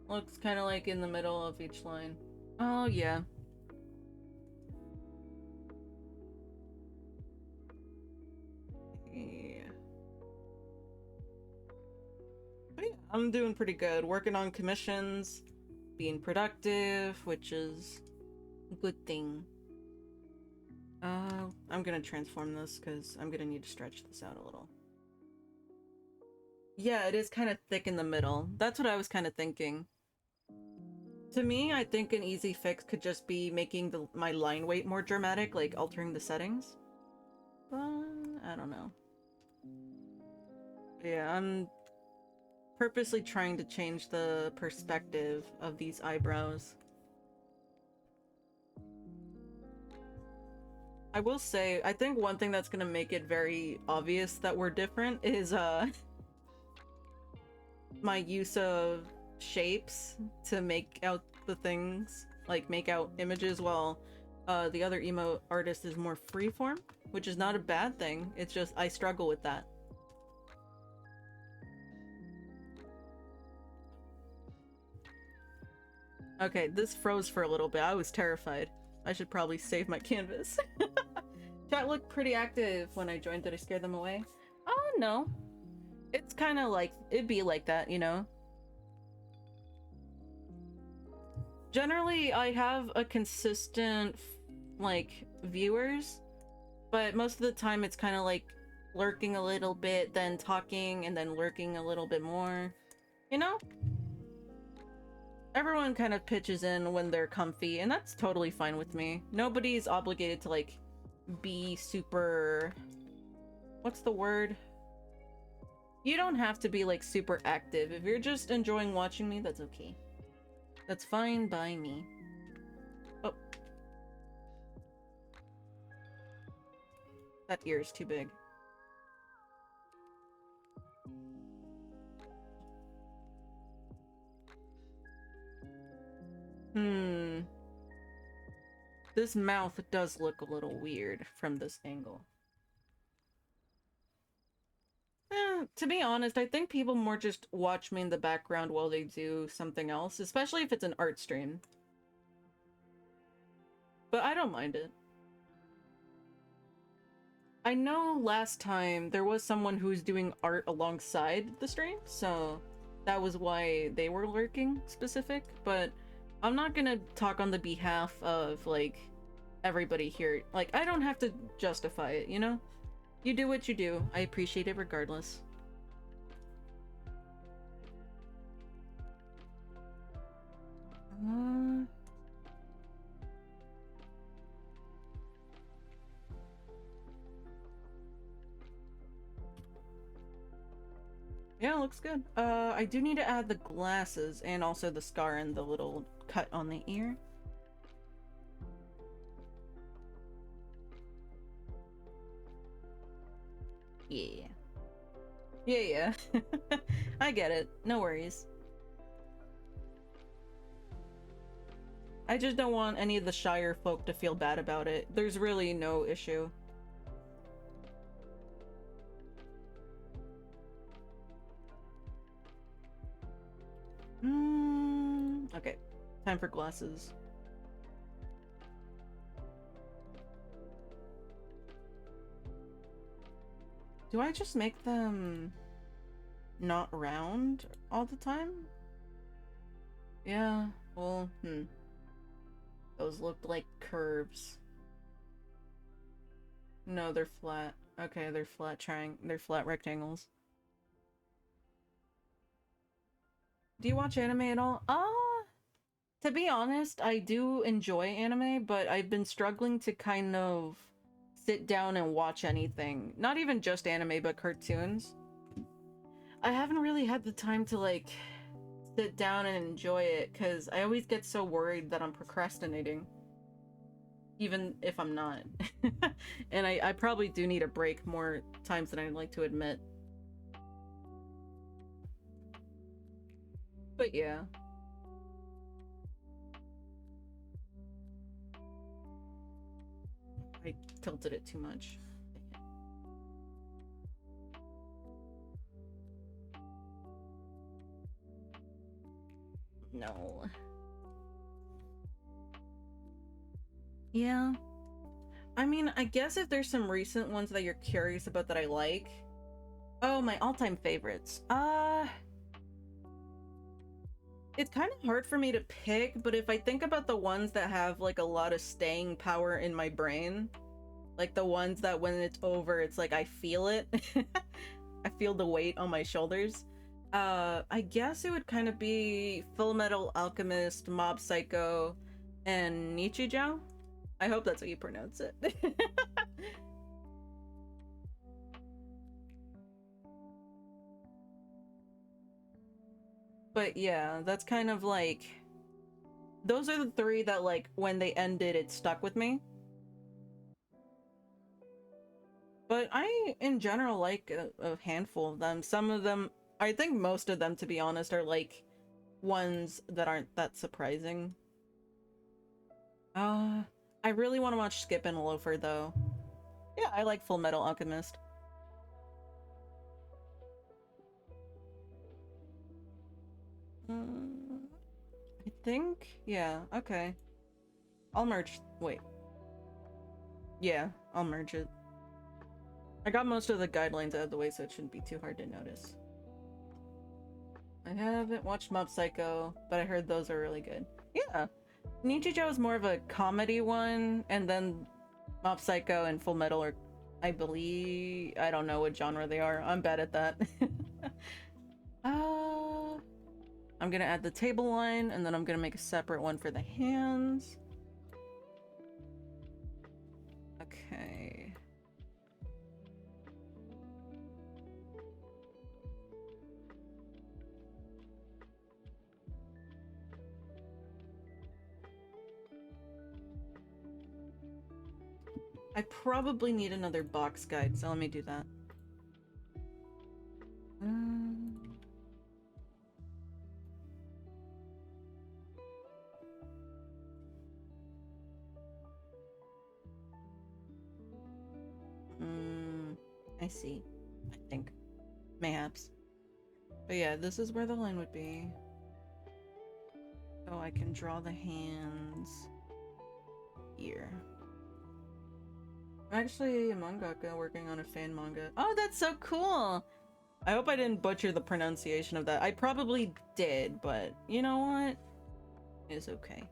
Looks kind of like in the middle of each line. Oh, yeah. Yeah. But yeah, I'm doing pretty good. Working on commissions, being productive, which is a good thing. I'm gonna transform this because I'm gonna need to stretch this out a little. Yeah, it is kind of thick in the middle. That's what I was kind of thinking. To me, I think an easy fix could just be making my line weight more dramatic, like altering the settings. But I don't know. Yeah, I'm purposely trying to change the perspective of these eyebrows. I will say, I think one thing that's gonna make it very obvious that we're different is my use of shapes to make out the things, like make out images, while the other emo artist is more freeform, which is not a bad thing. It's just I struggle with that. Okay, this froze for a little bit. I was terrified. I should probably save my canvas. Chat looked pretty active when I joined. Did I scare them away? Oh, no. It's kind of like, it'd be like that, you know? Generally, I have a consistent, like, viewers, but most of the time it's kind of like lurking a little bit, then talking, and then lurking a little bit more. You know? Everyone kind of pitches in when they're comfy, and that's totally fine with me. Nobody's obligated to, like, be super... What's the word? You don't have to be, like, super active. If you're just enjoying watching me, that's okay. That's fine by me. Oh. That ear is too big. This mouth does look a little weird from this angle. To be honest, I think people more just watch me in the background while they do something else, especially if it's an art stream. But I don't mind it. I know last time there was someone who was doing art alongside the stream, so that was why they were lurking specific, but I'm not gonna talk on the behalf of, like, everybody here. Like, I don't have to justify it, you know? You do what you do. I appreciate it regardless. Yeah, looks good. I do need to add the glasses and also the scar and the little cut on the ear. Yeah. Yeah. I get it. No worries. I just don't want any of the Shire folk to feel bad about it. There's really no issue. Okay. Time for glasses. Do I just make them not round all the time? Yeah, well, Those looked like curves. No, they're flat. Okay, they're they're flat rectangles. Do you watch anime at all? To be honest, I do enjoy anime, but I've been struggling to kind of sit down and watch anything. Not even just anime, but cartoons. I haven't really had the time to, like, sit down and enjoy it, because I always get so worried that I'm procrastinating. Even if I'm not. And I probably do need a break more times than I'd like to admit. But yeah. I tilted it too much. No. Yeah. I mean, I guess if there's some recent ones that you're curious about that I like. Oh, my all-time favorites. It's kind of hard for me to pick, but if I think about the ones that have, like, a lot of staying power in my brain, like the ones that when it's over, it's like I feel it. I feel the weight on my shoulders. I guess it would kind of be Full Metal Alchemist, Mob Psycho, and Nichijou. I hope that's how you pronounce it. But yeah, that's kind of like... Those are the three that, like, when they ended, it stuck with me. But I, in general, like a handful of them. Some of them, I think most of them, to be honest, are, like, ones that aren't that surprising. I really want to watch Skip and Loafer, though. Yeah, I like Full Metal Alchemist. I think, yeah, okay. I'll merge, wait. Yeah, I'll merge it. I got most of the guidelines out of the way, so it shouldn't be too hard to notice. I haven't watched Mob Psycho, but I heard those are really good. Yeah, Nichijou is more of a comedy one, and then Mob Psycho and Full Metal are, I believe, I don't know what genre they are. I'm bad at that. I'm gonna add the table line, and then I'm gonna make a separate one for the hands. Okay. I probably need another box guide, so let me do that. I see. I think. Mayhaps. But yeah, this is where the line would be. So I can draw the hands here. I'm actually a mangaka working on a fan manga. Oh, that's so cool! I hope I didn't butcher the pronunciation of that. I probably did, but you know what? It's okay.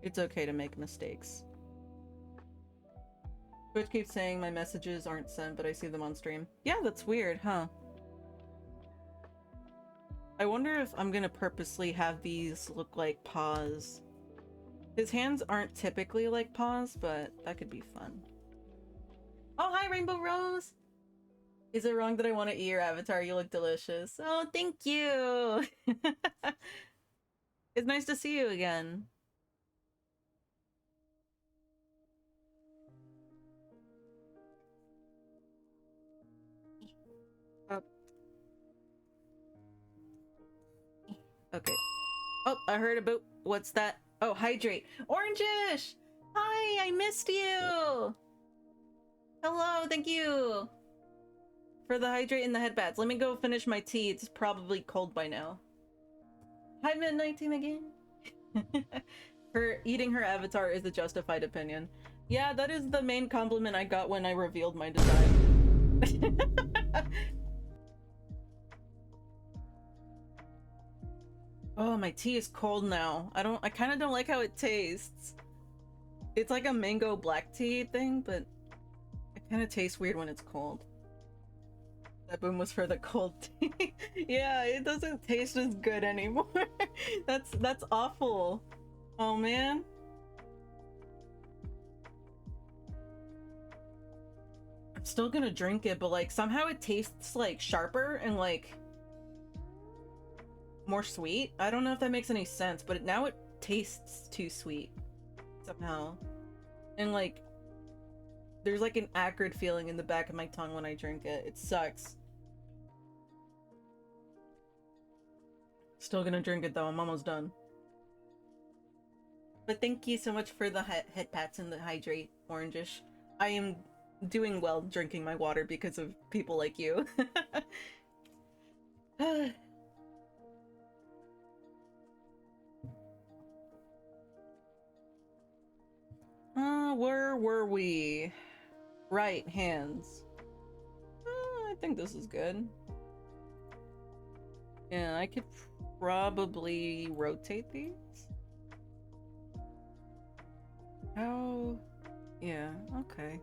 It's okay to make mistakes. Twitch keeps saying my messages aren't sent, but I see them on stream. Yeah, that's weird, huh? I wonder if I'm gonna purposely have these look like paws. His hands aren't typically like paws, but that could be fun. Oh, hi, Rainbow Rose! Is it wrong that I want to eat your avatar? You look delicious. Oh, thank you! It's nice to see you again. Oh. Okay. Oh, I heard about... What's that? Oh, hydrate. Orangish! Hi, I missed you! Hello, thank you! For the hydrate and the headbats. Let me go finish my tea. It's probably cold by now. Hi, Midnight Team again. Her eating her avatar is a justified opinion. Yeah, that is the main compliment I got when I revealed my design. Oh, my tea is cold now. I kind of don't like how it tastes. It's like a mango black tea thing, but it kind of tastes weird when it's cold. That boom was for the cold tea. Yeah, it doesn't taste as good anymore. That's awful. Oh man. I'm still gonna drink it, but like somehow it tastes like sharper and like more sweet. I don't know if that makes any sense, but now it tastes too sweet somehow. And like there's like an acrid feeling in the back of my tongue when I drink it. It sucks. Still gonna drink it though. I'm almost done. But thank you so much for the head pats and the hydrate, Orangish. I am doing well drinking my water because of people like you. Where were we? Right, hands. I think this is good. Yeah, I could probably rotate these. How? Yeah, okay.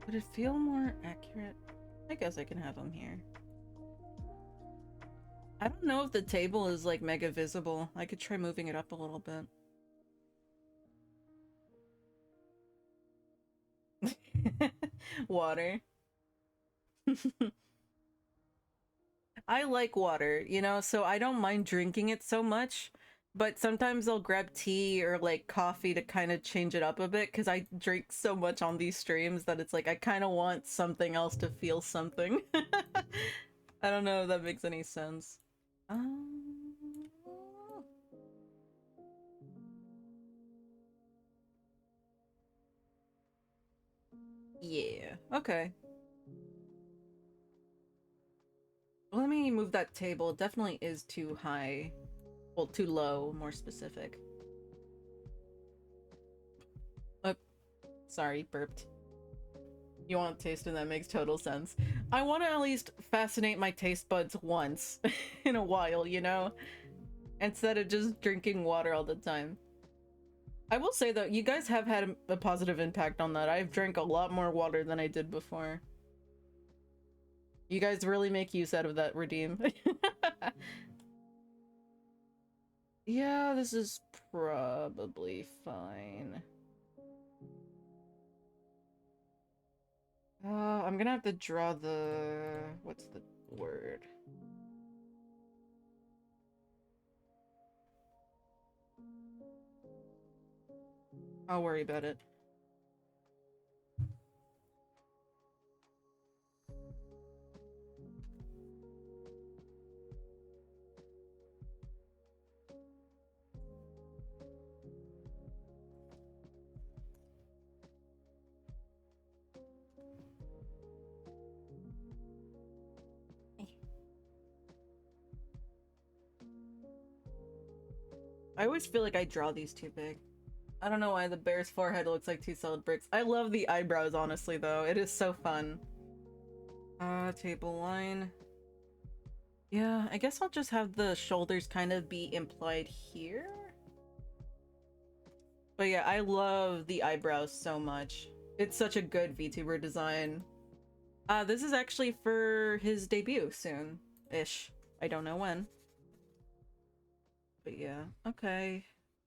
Would it feel more accurate? I guess I can have them here. I don't know if the table is like mega visible. I could try moving it up a little bit. Water. I like water, you know, so I don't mind drinking it so much, but sometimes I'll grab tea or like coffee to kind of change it up a bit because I drink so much on these streams that it's like I kind of want something else to feel something. I don't know if that makes any sense. Um... Yeah, okay. Let me move that table. It definitely is too high. Well, too low, more specific. Oh, sorry, burped. You want to taste and that makes total sense. I want to at least fascinate my taste buds once in a while, you know? Instead of just drinking water all the time. I will say though, you guys have had a positive impact on that. I've drank a lot more water than I did before. You guys really make use out of that redeem. Yeah, this is probably fine. I'm gonna have to draw the... what's the word? I'll worry about it. I always feel like I draw these too big. I don't know why the bear's forehead looks like two solid bricks. I love the eyebrows, honestly, though. It is so fun. Table line. Yeah, I guess I'll just have the shoulders kind of be implied here. But yeah, I love the eyebrows so much. It's such a good VTuber design. This is actually for his debut soon-ish. I don't know when. But yeah, okay.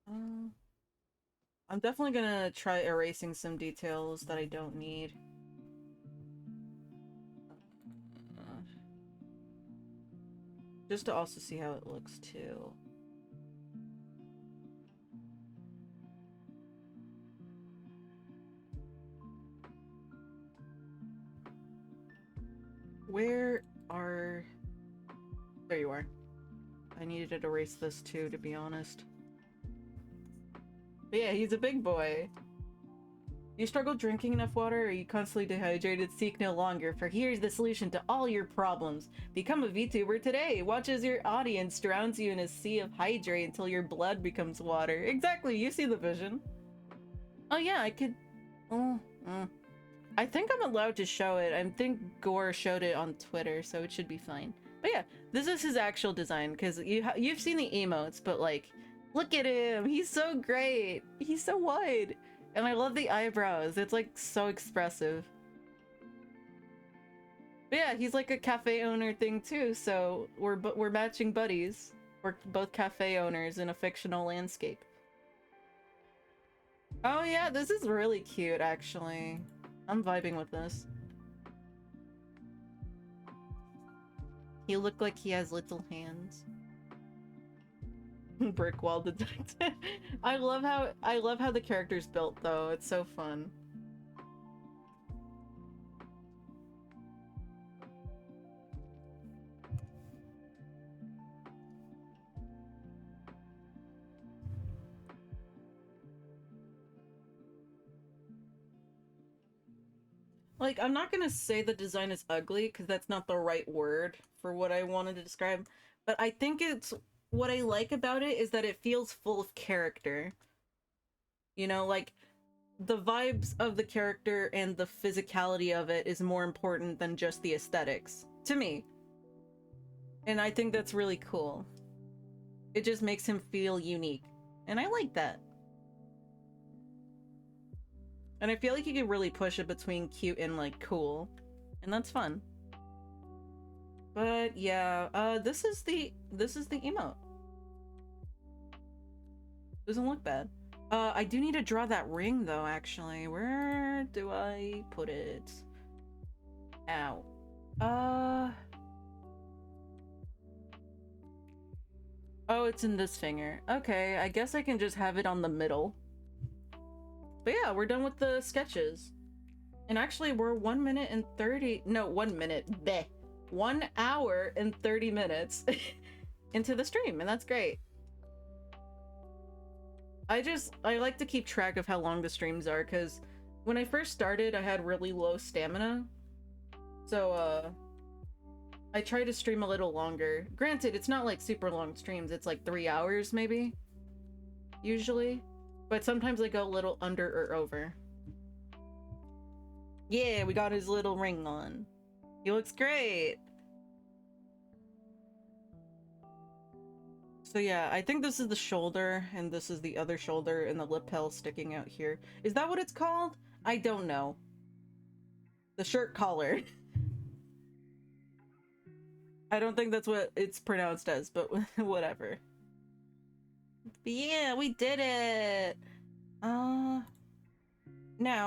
I'm definitely gonna try erasing some details that I don't need. Just to also see how it looks too. Where are... There you are. I needed to erase this too, to be honest. But yeah, he's a big boy. You struggle drinking enough water, or are you constantly dehydrated? Seek no longer, for here's the solution to all your problems. Become a VTuber today! Watch as your audience drowns you in a sea of hydrate until your blood becomes water. Exactly, you see the vision. Oh yeah, I could... I think I'm allowed to show it. I think Gore showed it on Twitter, so it should be fine. But yeah, this is his actual design, because you've seen the emotes, but like, look at him! He's so great! He's so wide! And I love the eyebrows. It's like so expressive. But yeah, he's like a cafe owner thing too, so we're matching buddies. We're both cafe owners in a fictional landscape. Oh yeah, this is really cute actually. I'm vibing with this. He looked like he has little hands. Brick wall detected. I love how the character's built though. It's so fun. Like, I'm not gonna say the design is ugly, because that's not the right word for what I wanted to describe, but I think it's... What I like about it is that it feels full of character. You know, like, the vibes of the character and the physicality of it is more important than just the aesthetics, to me. And I think that's really cool. It just makes him feel unique, and I like that. And I feel like you can really push it between cute and, like, cool. And that's fun. But, yeah, this is the emote. Doesn't look bad. I do need to draw that ring, though, actually. Where do I put it? Ow. Oh, it's in this finger. Okay, I guess I can just have it on the middle. But yeah, we're done with the sketches. And actually, we're 1 minute and 30... No, 1 minute. Bleh. 1 hour and 30 minutes into the stream, and that's great. I like to keep track of how long the streams are, because when I first started, I had really low stamina. So, I try to stream a little longer. Granted, it's not like super long streams, it's like 3 hours, maybe? Usually. But sometimes I go a little under or over. Yeah, we got his little ring on. He looks great! So yeah, I think this is the shoulder, and this is the other shoulder, and the lapel sticking out here. Is that what it's called? I don't know. The shirt collar. I don't think that's what it's pronounced as, but whatever. But yeah, we did it! Now,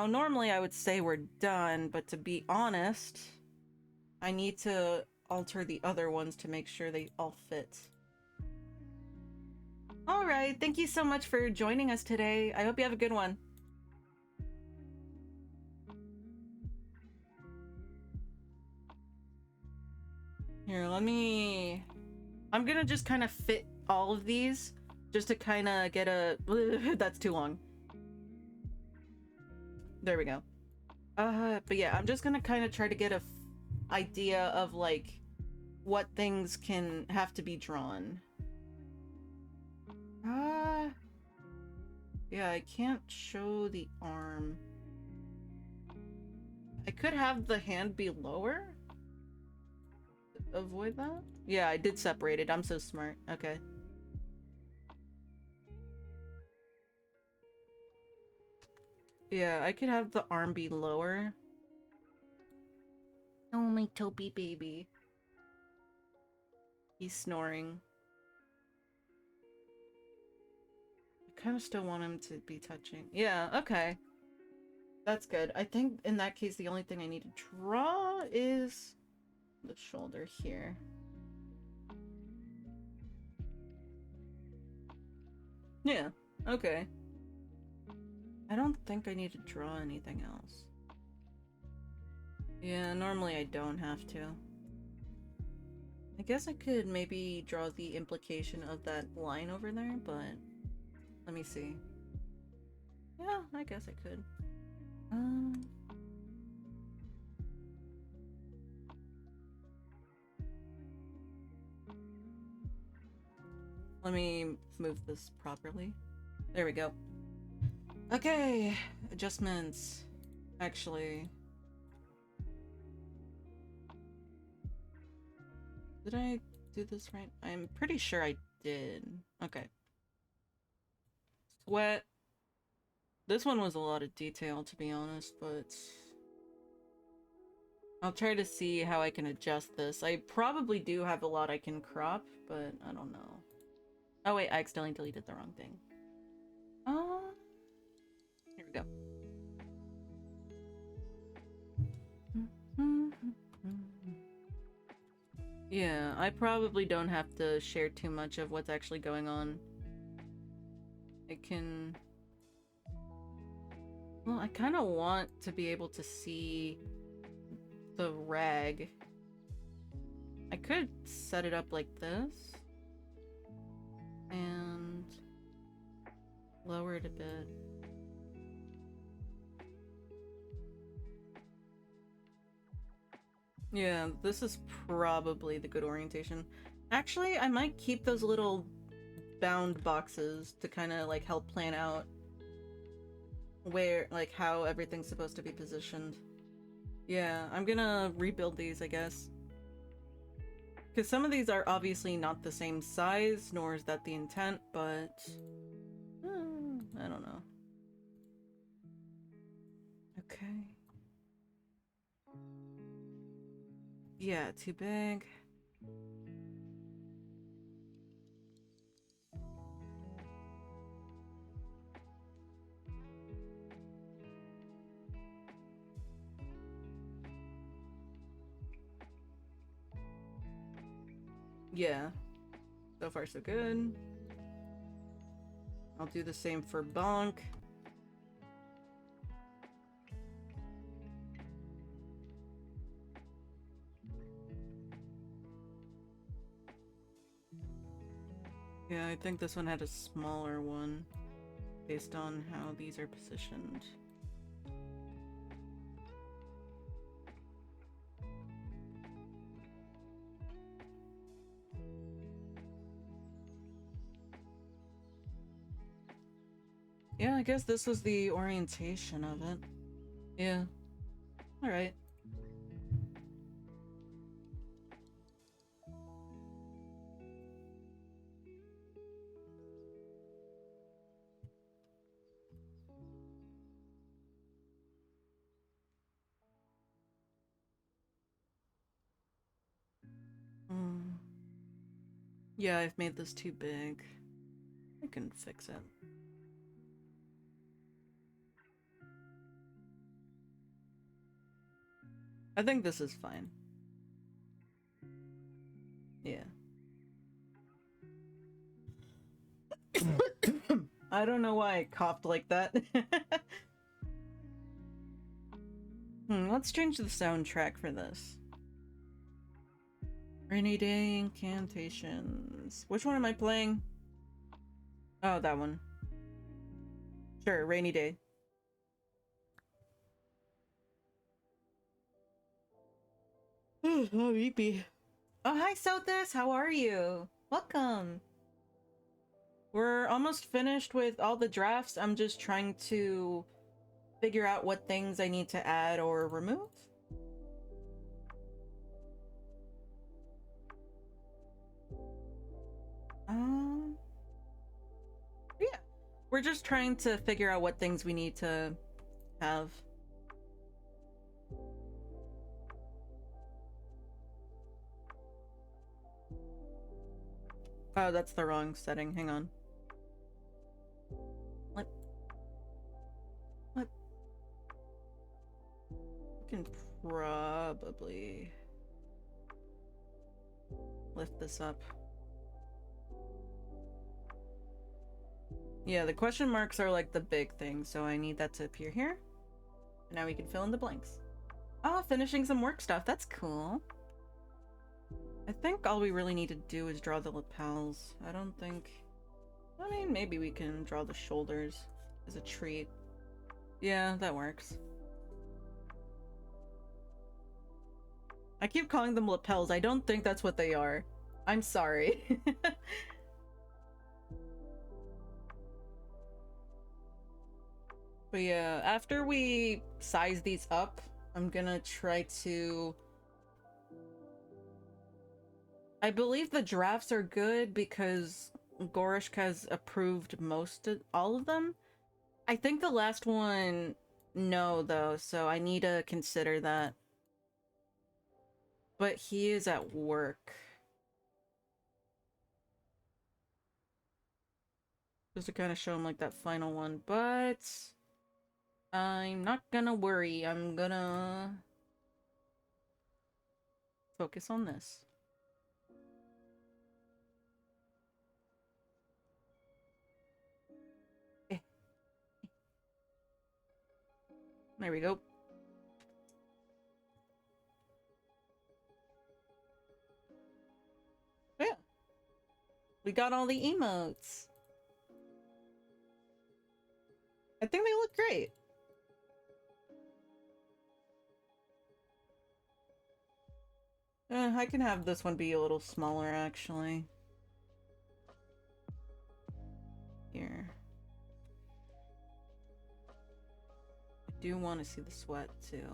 normally I would say we're done, but to be honest, I need to alter the other ones to make sure they all fit. Alright, thank you so much for joining us today. I hope you have a good one. Here, I'm gonna just kind of fit all of these, just to kind of get a... That's too long. There we go. But yeah, I'm just gonna kind of try to get a idea of, like, what things can have to be drawn. Yeah, I can't show the arm. I could have the hand be lower? Avoid that? Yeah, I did separate it. I'm so smart. Okay. Yeah, I could have the arm be lower. Oh, my Toby baby. He's snoring. I kind of still want him to be touching. Yeah, okay. That's good. I think in that case, the only thing I need to draw is the shoulder here. Yeah, okay. I don't think I need to draw anything else. Yeah, normally I don't have to. I guess I could maybe draw the implication of that line over there, but let me see. Yeah, I guess I could. Let me move this properly. There we go. Okay, adjustments. Actually, did I do this right? I'm pretty sure I did. Okay. Sweat. This one was a lot of detail, to be honest, but I'll try to see how I can adjust this. I probably do have a lot I can crop, but I don't know. Oh wait, I accidentally deleted the wrong thing. Here we go. Yeah, I probably don't have to share too much of what's actually going on. I can... Well, I kind of want to be able to see the rag. I could set it up like this. And lower it a bit. Yeah, this is probably the good orientation. Actually, I might keep those little bound boxes to kind of like help plan out where, like, how everything's supposed to be positioned. Yeah, I'm gonna rebuild these, I guess. Because some of these are obviously not the same size, nor is that the intent, but... I don't know. Okay. Yeah, too big. Yeah. So far, so good. I'll do the same for Bonk. Yeah, I think this one had a smaller one, based on how these are positioned. Yeah, I guess this was the orientation of it. Yeah. Alright. Yeah, I've made this too big. I can fix it. I think this is fine. Yeah. I don't know why I coughed like that. Let's change the soundtrack for this. Rainy Day Incantations. Which one am I playing? Oh, that one. Sure, Rainy Day. Oh, weepy. Oh, hi, Sothis. How are you? Welcome. We're almost finished with all the drafts. I'm just trying to figure out what things I need to add or remove. Yeah. We're just trying to figure out what things we need to have. Oh, that's the wrong setting. Hang on. What? What? We can probably lift this up. Yeah, the question marks are like the big thing, so I need that to appear here. And now we can fill in the blanks. Oh, finishing some work stuff. That's cool. I think all we really need to do is draw the lapels. I don't think... I mean, maybe we can draw the shoulders as a treat. Yeah, that works. I keep calling them lapels. I don't think that's what they are. I'm sorry. But yeah, after we size these up, I'm gonna try to... I believe the drafts are good because Gorishka has approved all of them. I think the last one, no, though, so I need to consider that. But he is at work. Just to kind of show him, like, that final one, but... I'm not gonna worry. I'm gonna... focus on this. There we go. Yeah. We got all the emotes. I think they look great. I can have this one be a little smaller, actually. Here. I do want to see the sweat, too.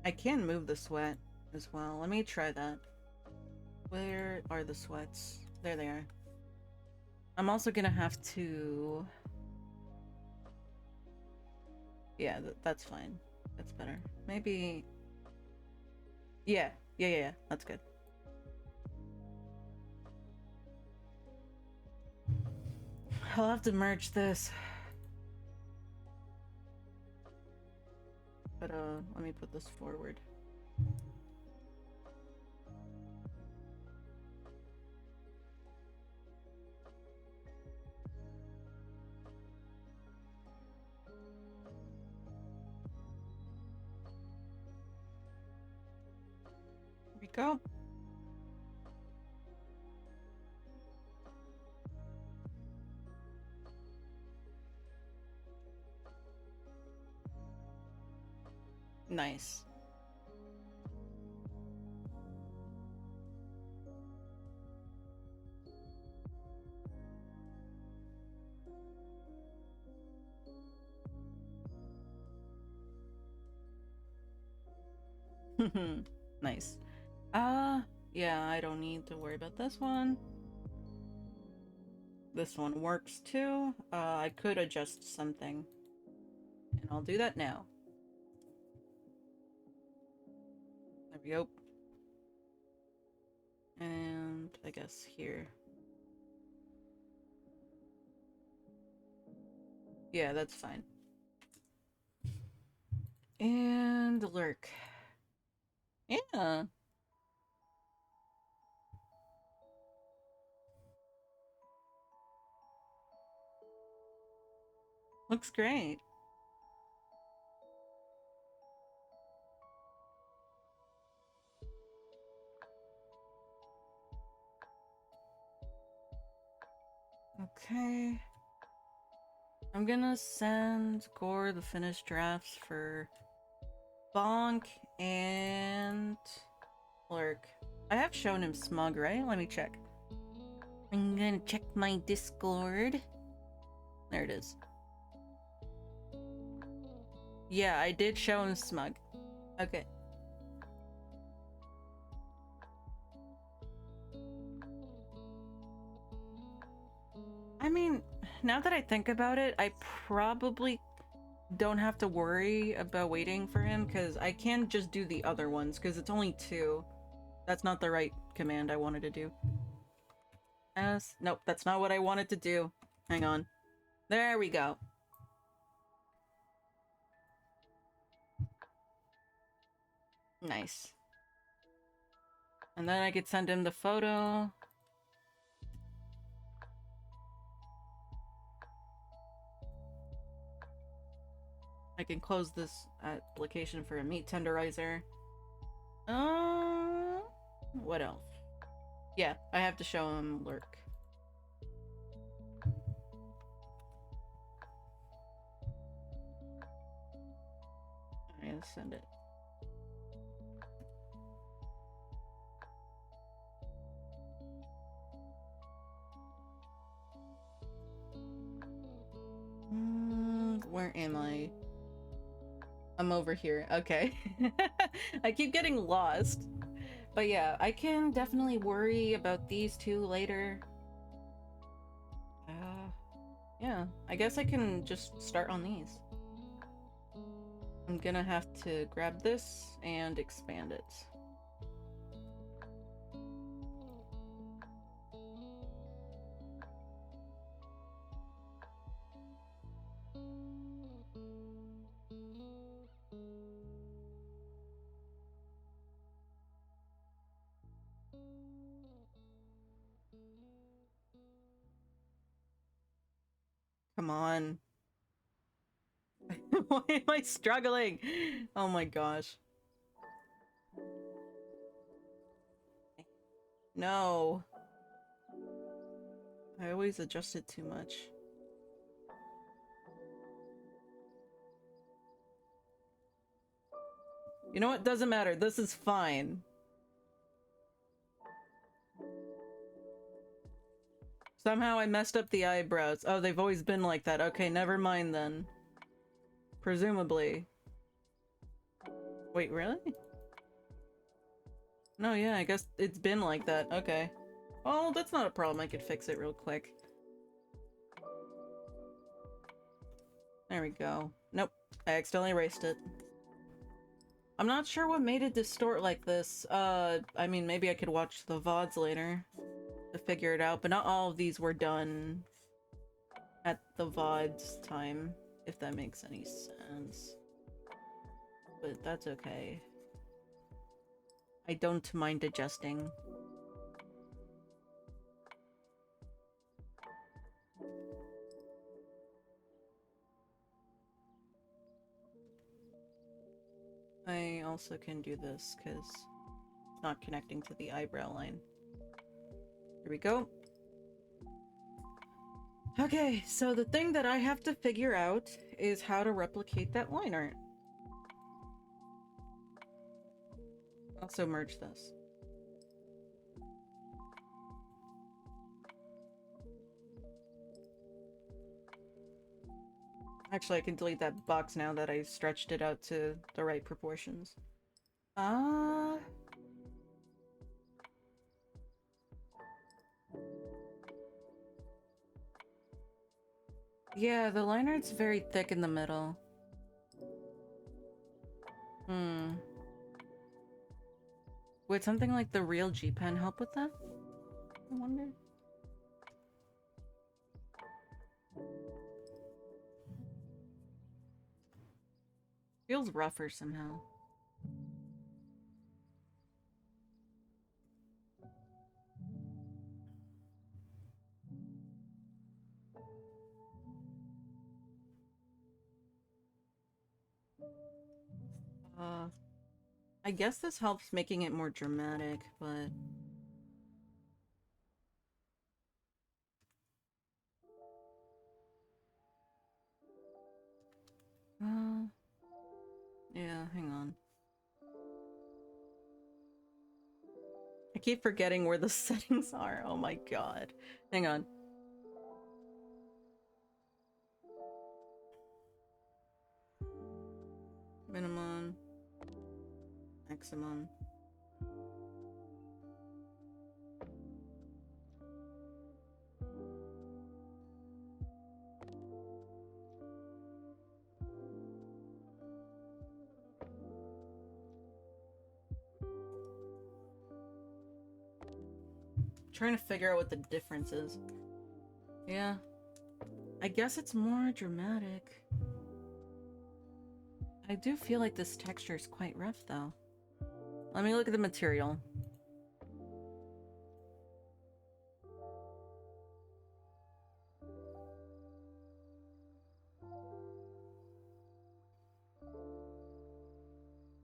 I can move the sweat as well. Let me try that. Where are the sweats? There they are. I'm also gonna have to... Yeah, that's fine. That's better. Maybe... Yeah. That's good. I'll have to merge this. But, let me put this forward. Here we go. Nice. Nice. Yeah, I don't need to worry about this one. This one works too. I could adjust something. And I'll do that now. There we go. And I guess here. Yeah, that's fine. And lurk. Yeah. Looks great. Okay. I'm gonna send Gore the finished drafts for Bonk and Lurk. I have shown him Smug, right? Let me check. I'm gonna check my Discord. There it is. Yeah, I did show him Smug. Okay. I mean, now that I think about it, I probably don't have to worry about waiting for him, because I can just do the other ones, because it's only 2. That's not the right command I wanted to do. Nope, that's not what I wanted to do. Hang on. There we go. Nice. And then I could send him the photo. I can close this application for a meat tenderizer. What else? Yeah, I have to show him lurk. I'm gonna send it. Where am I? I'm over here. Okay. I keep getting lost. But yeah, I can definitely worry about these 2 later. Yeah, I guess I can just start on these. I'm gonna have to grab this and expand it. Come on. Why am I struggling? Oh my gosh. No. I always adjust it too much. You know what? Doesn't matter. This is fine. Somehow I messed up the eyebrows. Oh, they've always been like that. Okay, never mind then. Presumably. Wait, really? No, yeah, I guess it's been like that. Okay. Well, that's not a problem. I could fix it real quick. There we go. Nope. I accidentally erased it. I'm not sure what made it distort like this. I mean, maybe I could watch the VODs later to figure it out, but not all of these were done at the VOD's time, if that makes any sense. But that's okay. I don't mind adjusting. I also can do this because it's not connecting to the eyebrow line. Here we go. Okay, so the thing that I have to figure out is how to replicate that line art. Also merge this. Actually, I can delete that box now that I stretched it out to the right proportions. Yeah, the line art's very thick in the middle. Would something like the real G-Pen help with that? I wonder. Feels rougher somehow. I guess this helps making it more dramatic, but... yeah, hang on. I keep forgetting where the settings are. Oh my god. Hang on. Minimum. Maximum. Trying to figure out what the difference is. Yeah. I guess it's more dramatic. I do feel like this texture is quite rough, though. Let me look at the material.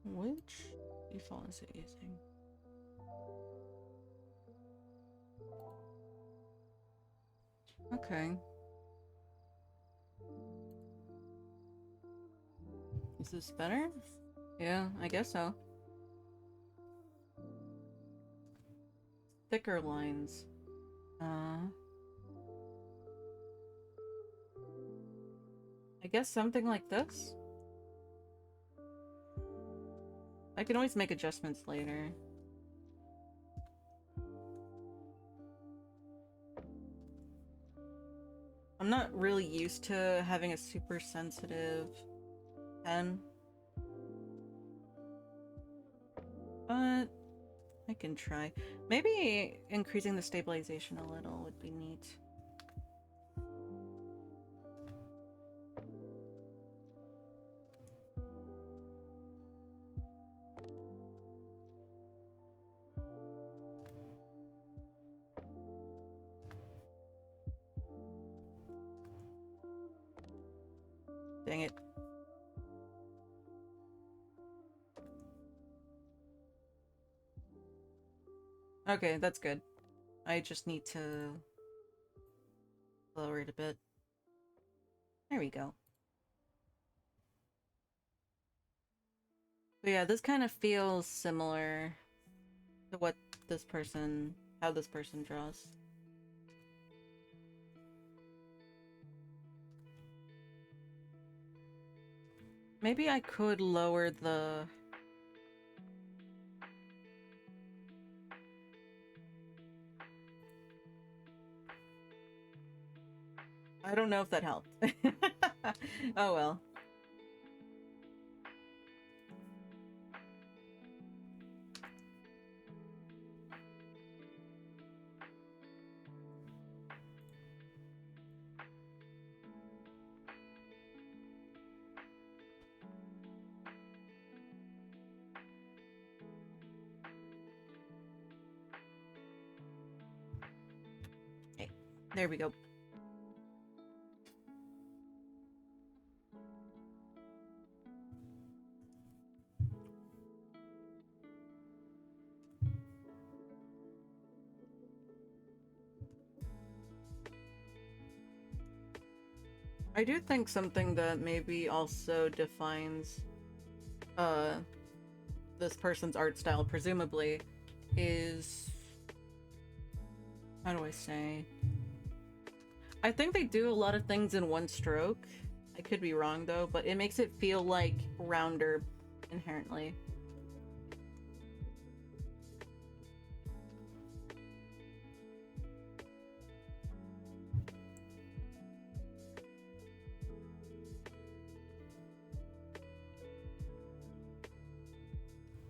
Which default is it using? Okay. Is this better? Yeah, I guess so. Thicker lines. I guess something like this? I can always make adjustments later. I'm not really used to having a super sensitive pen. But I can try. Maybe increasing the stabilization a little would be neat. Dang it. Okay, that's good. I just need to lower it a bit. There we go. But yeah, this kind of feels similar to what this person, how this person draws. Maybe I could lower the... I don't know if that helped. Oh well. Okay, there we go. I do think something that maybe also defines this person's art style, presumably, is... how do I say? I think they do a lot of things in one stroke. I could be wrong though, but it makes it feel like rounder inherently.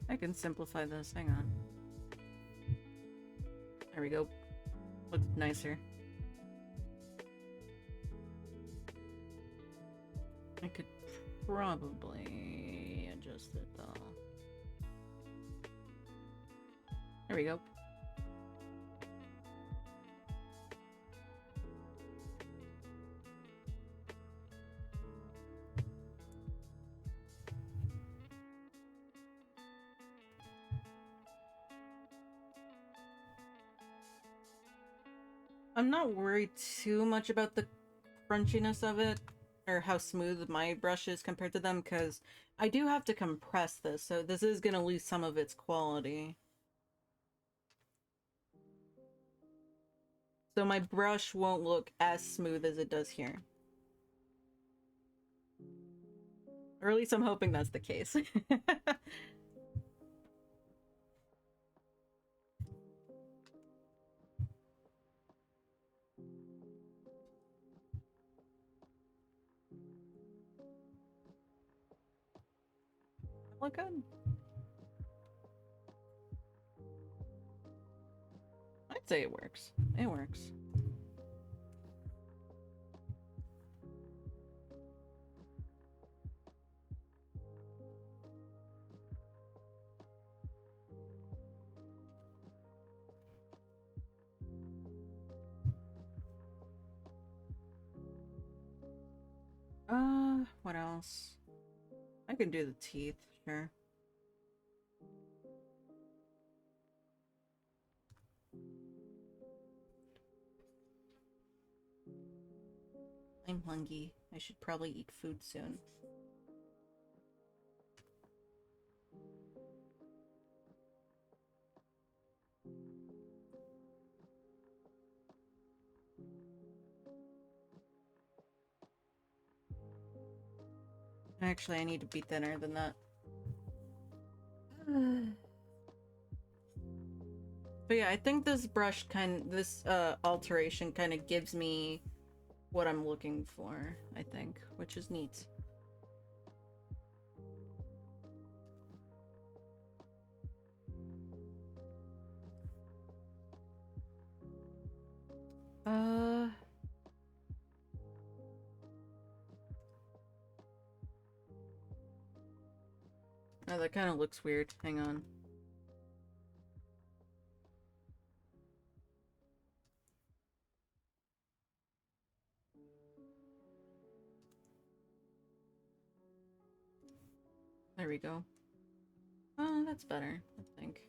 I can simplify this, hang on. There we go. Looks nicer. I could probably adjust it though. There we go. I'm not worried too much about the crunchiness of it, or how smooth my brush is compared to them, because I do have to compress this, so this is going to lose some of its quality. So my brush won't look as smooth as it does here. Or at least I'm hoping that's the case. Look good. I'd say it works. It works. What else? I can do the teeth, sure. I'm hungry. I should probably eat food soon. Actually, I need to be thinner than that. But yeah, I think this brush alteration kind of gives me what I'm looking for, I think, which is neat. Oh, that kind of looks weird. Hang on. There we go. Oh, that's better, I think.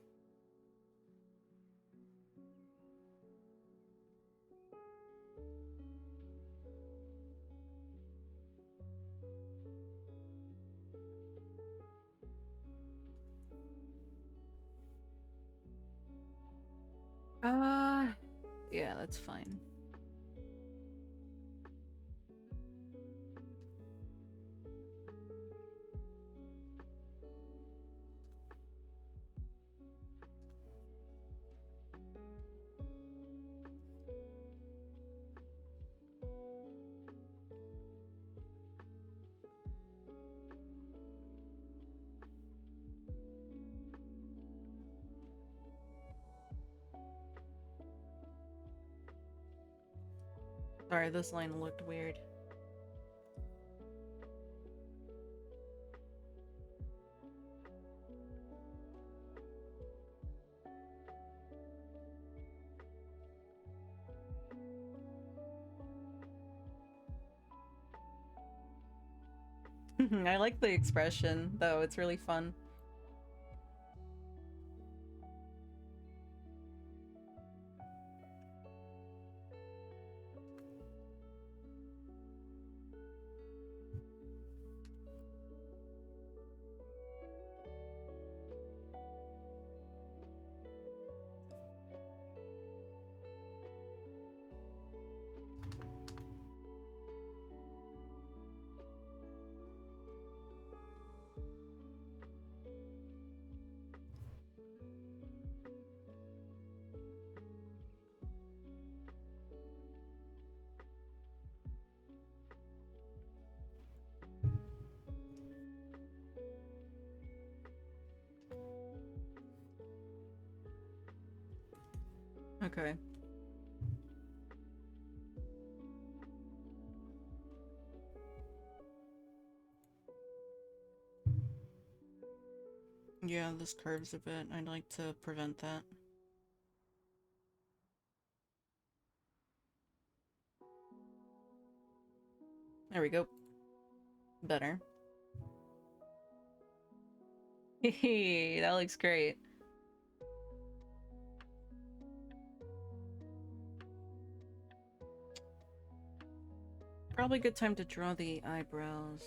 Yeah, that's fine. Sorry, this line looked weird. I like the expression, though. It's really fun. Okay. Yeah, this curves a bit. I'd like to prevent that. There we go. Better. Hehe, that looks great. Probably a good time to draw the eyebrows.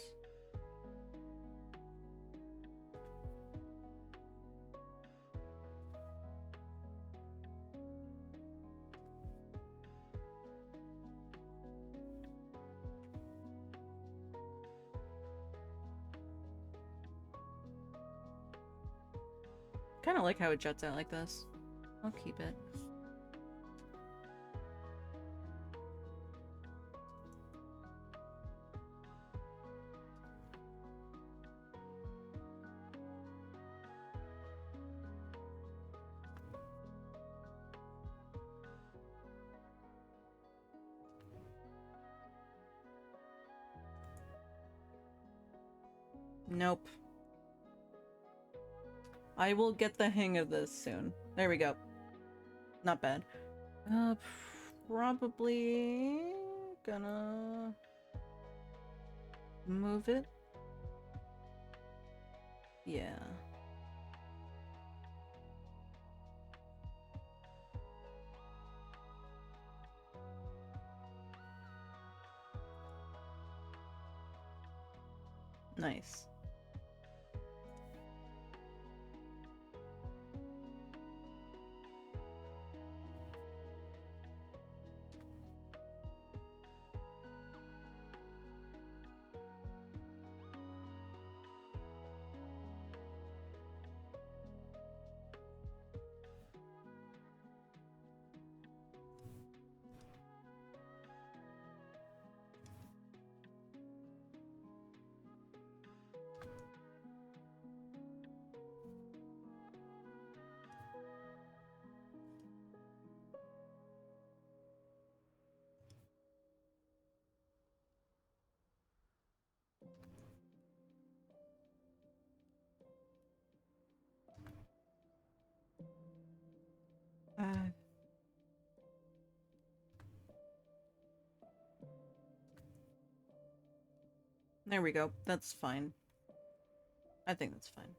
kind of like how it juts out like this. I'll keep it. Nope. I will get the hang of this soon. There we go. Not bad. Probably gonna move it. Yeah. Nice. There we go. That's fine. I think that's fine.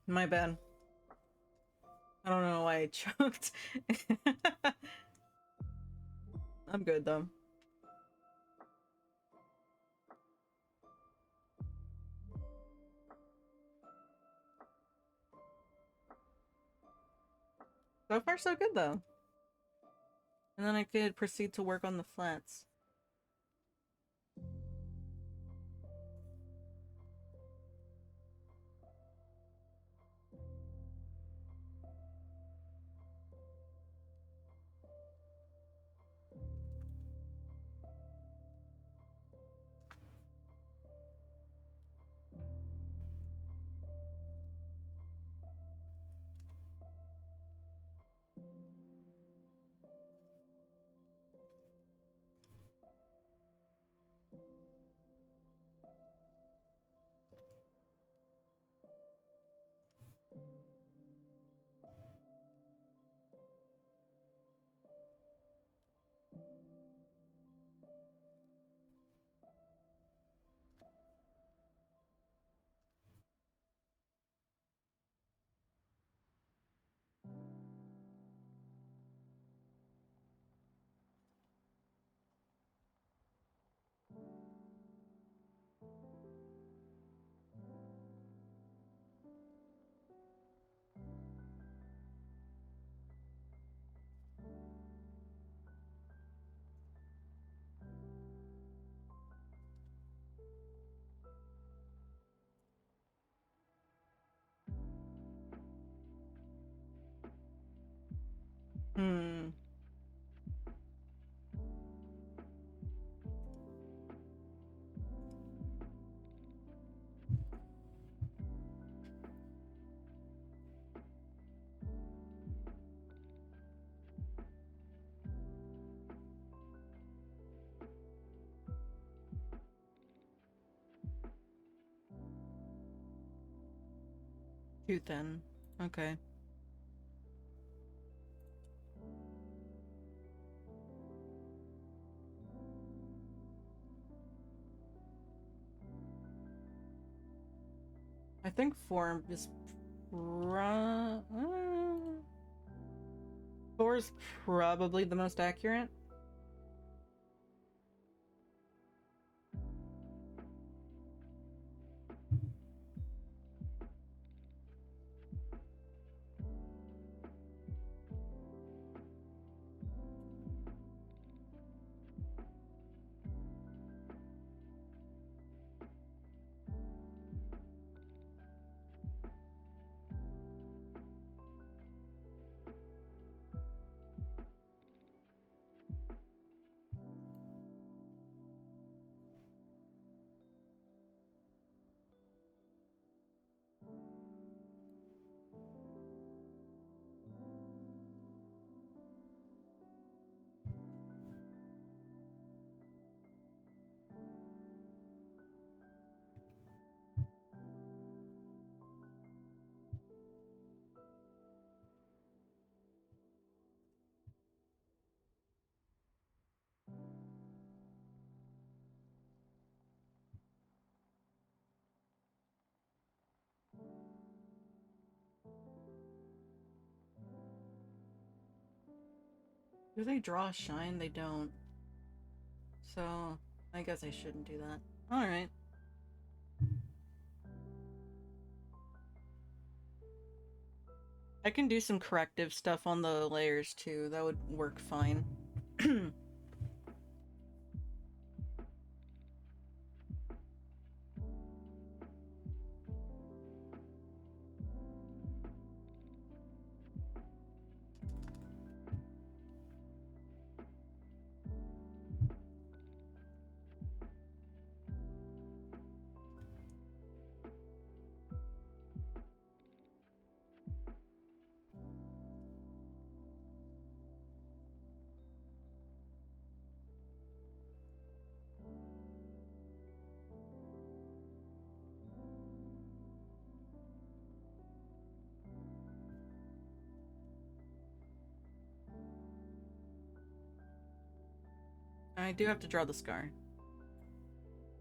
My bad. I don't know why I choked. I'm good though. So far so good though. And then I could proceed to work on the flats. Hmm. Too thin. Okay. I think form is 4 is probably the most accurate. Do they draw shine? They don't. So, I guess I shouldn't do that. Alright. I can do some corrective stuff on the layers too. That would work fine. I do have to draw the scar.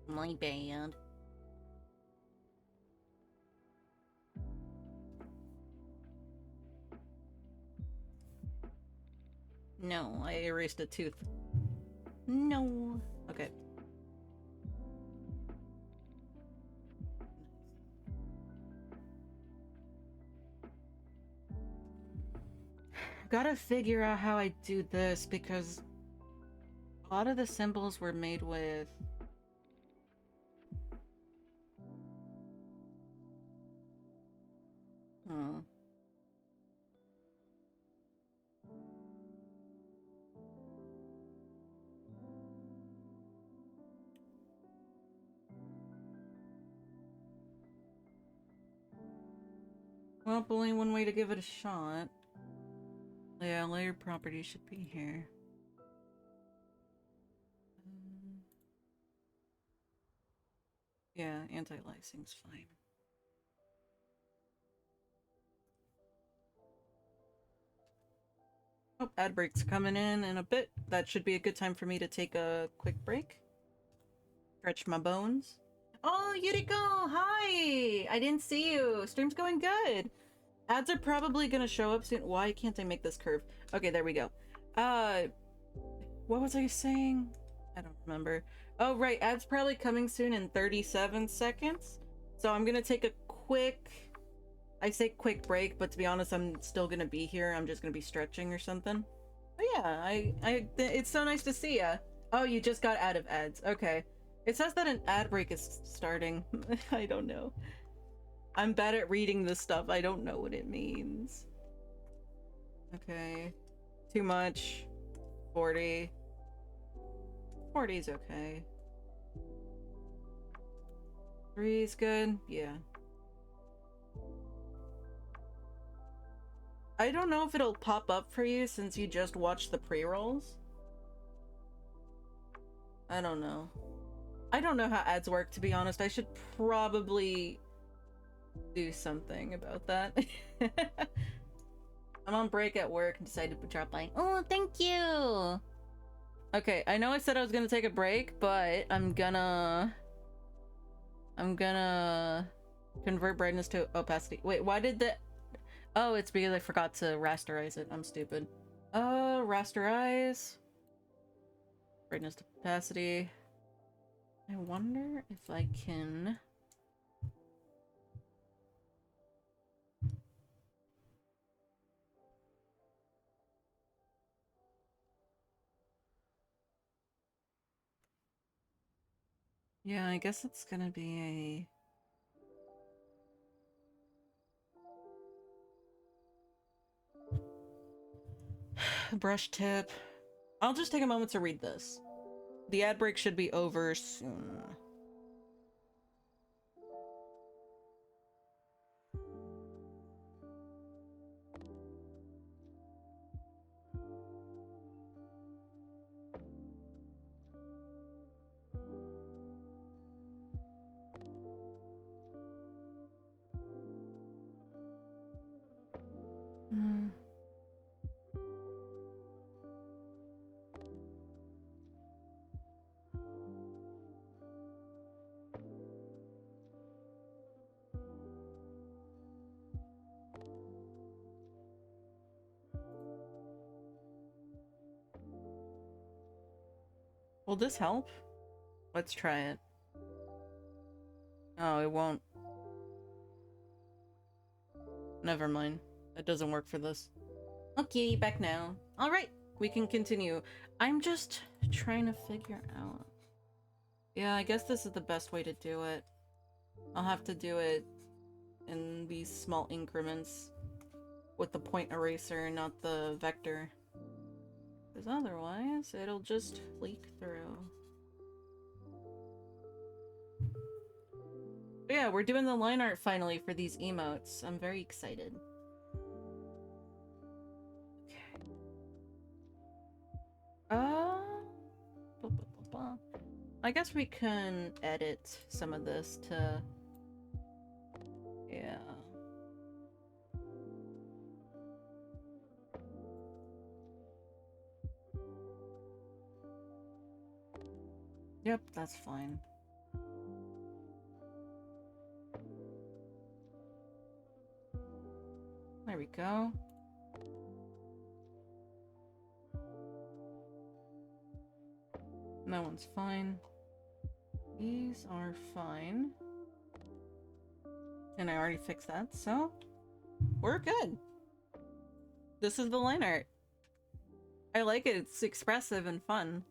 My bad. No, I erased a tooth. No. Okay. Gotta figure out how I do this because a lot of the symbols were made with... Hmm. Well, only one way to give it a shot. Yeah, layer property should be here. Yeah, anti-aliasing's fine. Oh, ad break's coming in a bit. That should be a good time for me to take a quick break. Stretch my bones. Oh, Yuriko! Hi! I didn't see you. Stream's going good. Ads are probably gonna show up soon. Why can't I make this curve? Okay, there we go. What was I saying? I don't remember. Oh, right. Ads probably coming soon in 37 seconds. So I'm gonna take a quick... I say quick break, but to be honest, I'm still gonna be here. I'm just gonna be stretching or something. But yeah, it's so nice to see ya. Oh, you just got out of ads. Okay. It says that an ad break is starting. I don't know. I'm bad at reading this stuff. I don't know what it means. Okay. Too much. 40. 40 is okay. 3 is good. Yeah. I don't know if it'll pop up for you since you just watched the pre-rolls. I don't know. I don't know how ads work, to be honest. I should probably do something about that. I'm on break at work and decided to drop by. Oh, thank you! Okay, I know I said I was gonna take a break, but I'm gonna convert brightness to opacity. Wait, why did the... Oh, it's because I forgot to rasterize it. I'm stupid. Rasterize. Brightness to opacity. I wonder if I can... Yeah, I guess it's gonna be a brush tip. I'll just take a moment to read this. The ad break should be over soon. Hmm. Will this help? Let's try it. Oh, it won't. Never mind. It doesn't work for this. Okay, back now. Alright, we can continue. I'm just trying to figure out... Yeah, I guess this is the best way to do it. I'll have to do it in these small increments with the point eraser, not the vector. Because otherwise, it'll just leak through. But yeah, we're doing the line art finally for these emotes. I'm very excited. Okay. I guess we can edit some of this to... Yeah. Yep, that's fine. There we go. That one's fine. These are fine. And I already fixed that, so we're good. This is the line art. I like it. It's expressive and fun.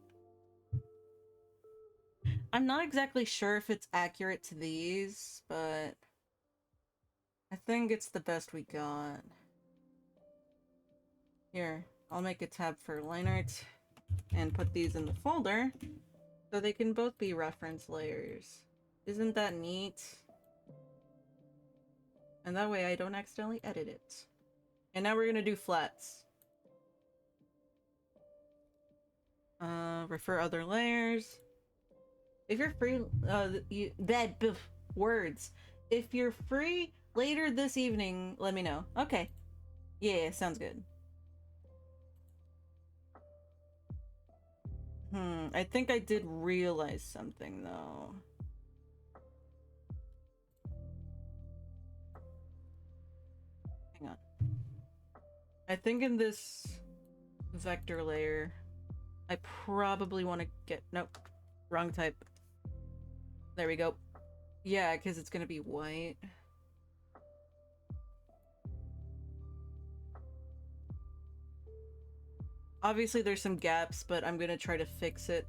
I'm not exactly sure if it's accurate to these, but I think it's the best we got. Here, I'll make a tab for line art and put these in the folder so they can both be reference layers. Isn't that neat? And that way I don't accidentally edit it. And now we're gonna do flats. Refer other layers. If you're free, words. If you're free later this evening, let me know. Okay. Yeah, sounds good. I think I did realize something, though. Hang on. I think in this vector layer, I probably want to get... Nope. Wrong type. There we go. Yeah, because it's gonna be white. Obviously there's some gaps, but I'm gonna try to fix it.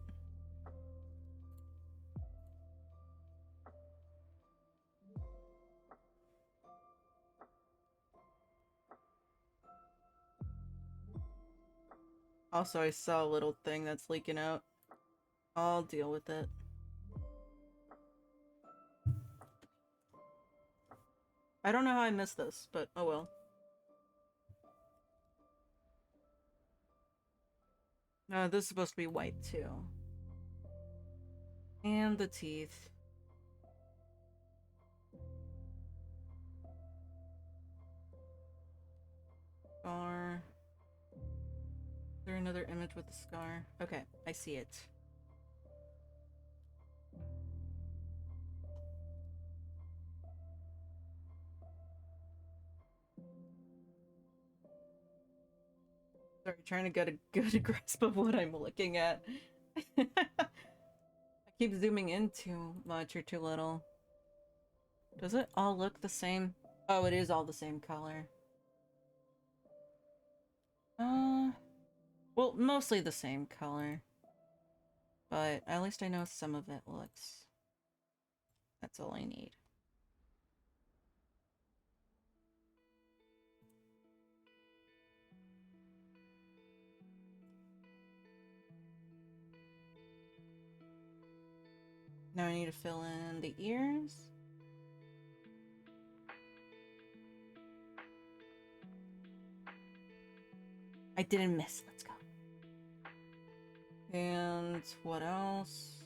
Also, I saw a little thing that's leaking out. I'll deal with it. I don't know how I missed this, but oh well. This is supposed to be white too. And the teeth. another image with the scar. Okay, I see it. Sorry, trying to get a good grasp of what I'm looking at. I keep zooming in too much or too little. Does it all look the same? Oh, it is all the same color. Well, mostly the same color. But at least I know some of it looks. That's all I need. Now I need to fill in the ears. I didn't miss. Let's go. And what else?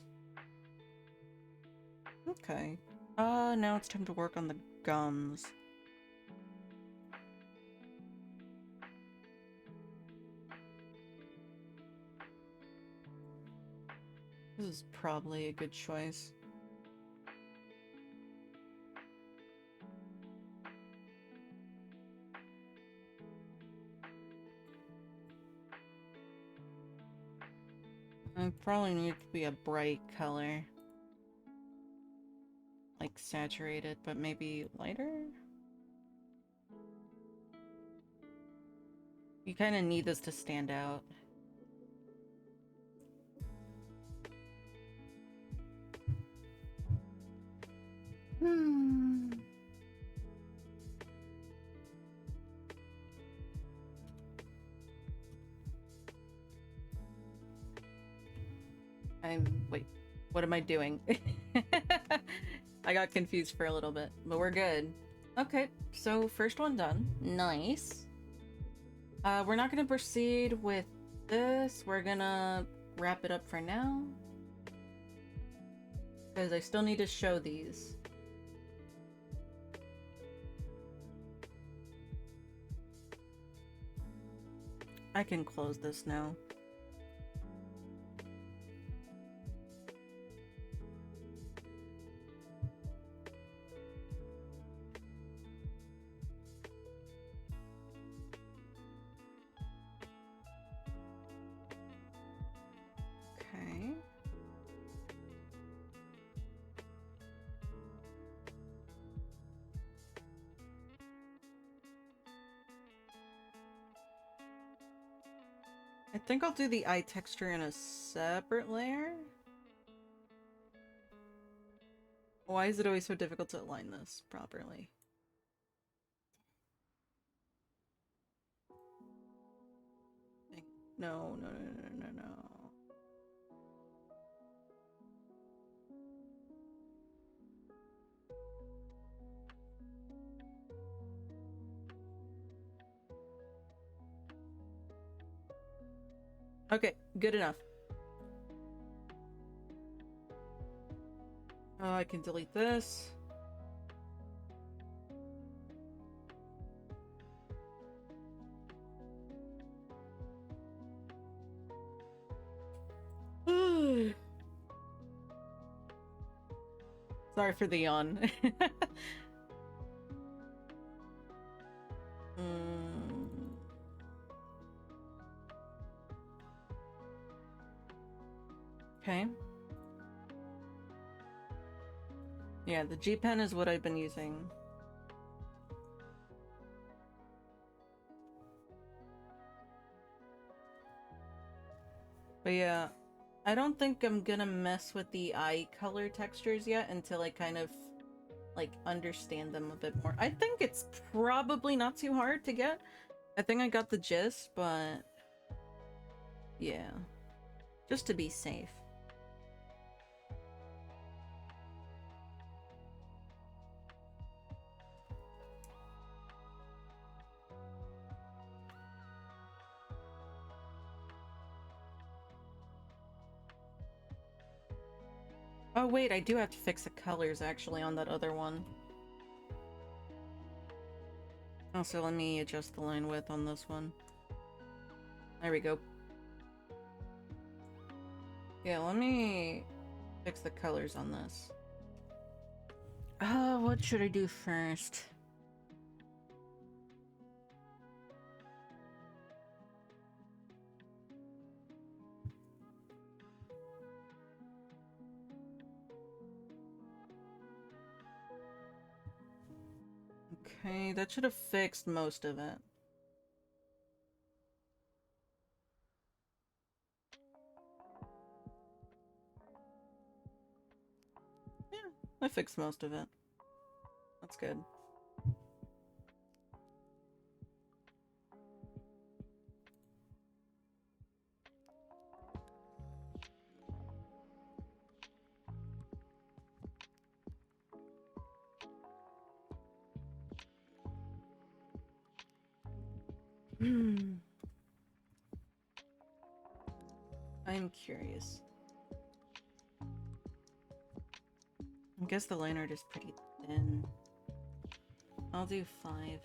Okay. Now it's time to work on the gums. This is probably a good choice. I probably need to be a bright color. Like saturated, but maybe lighter? You kind of need this to stand out. Wait, what am I doing? I got confused for a little bit, but we're good. Okay, so first one done. Nice. We're not gonna proceed with this. We're gonna wrap it up for now. Because I still need to show these. I can close this now. Okay. I think I'll do the eye texture in a separate layer. Why is it always so difficult to align this properly? No. Okay, good enough. I can delete this. Sorry for the yawn. Okay. Yeah, the G pen is what I've been using. But yeah, I don't think I'm gonna mess with the eye color textures yet until I kind of, like, understand them a bit more. I think it's probably not too hard to get. I think I got the gist, but yeah. Just to be safe. Oh wait, I do have to fix the colors actually on that other one. Also, let me adjust the line width on this one. There we go. Yeah, let me fix the colors on this. What should I do first? Okay, that should have fixed most of it. Yeah, I fixed most of it. That's good. I'm curious. I guess the line art is pretty thin. I'll do 5.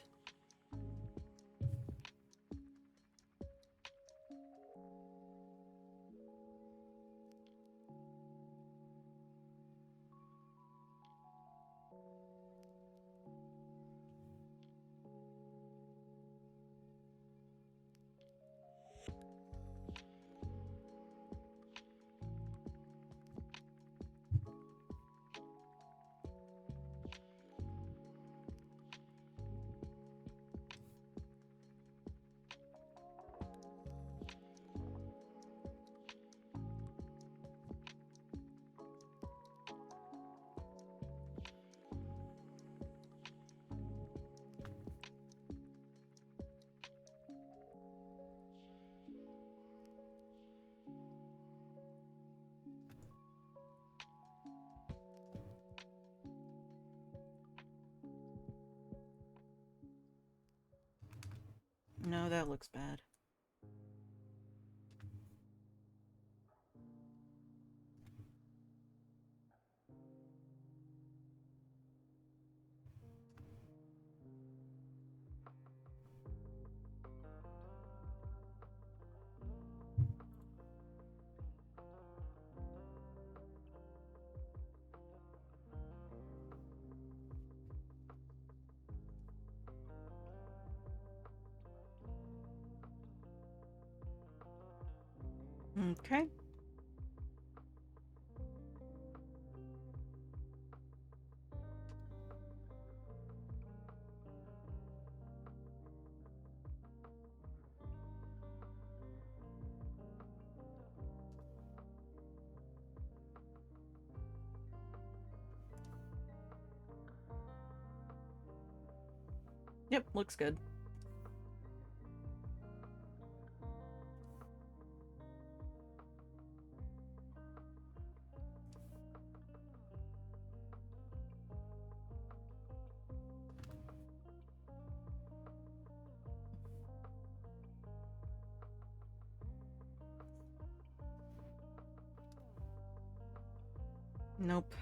No, that looks bad. Okay. Yep, looks good. Nope.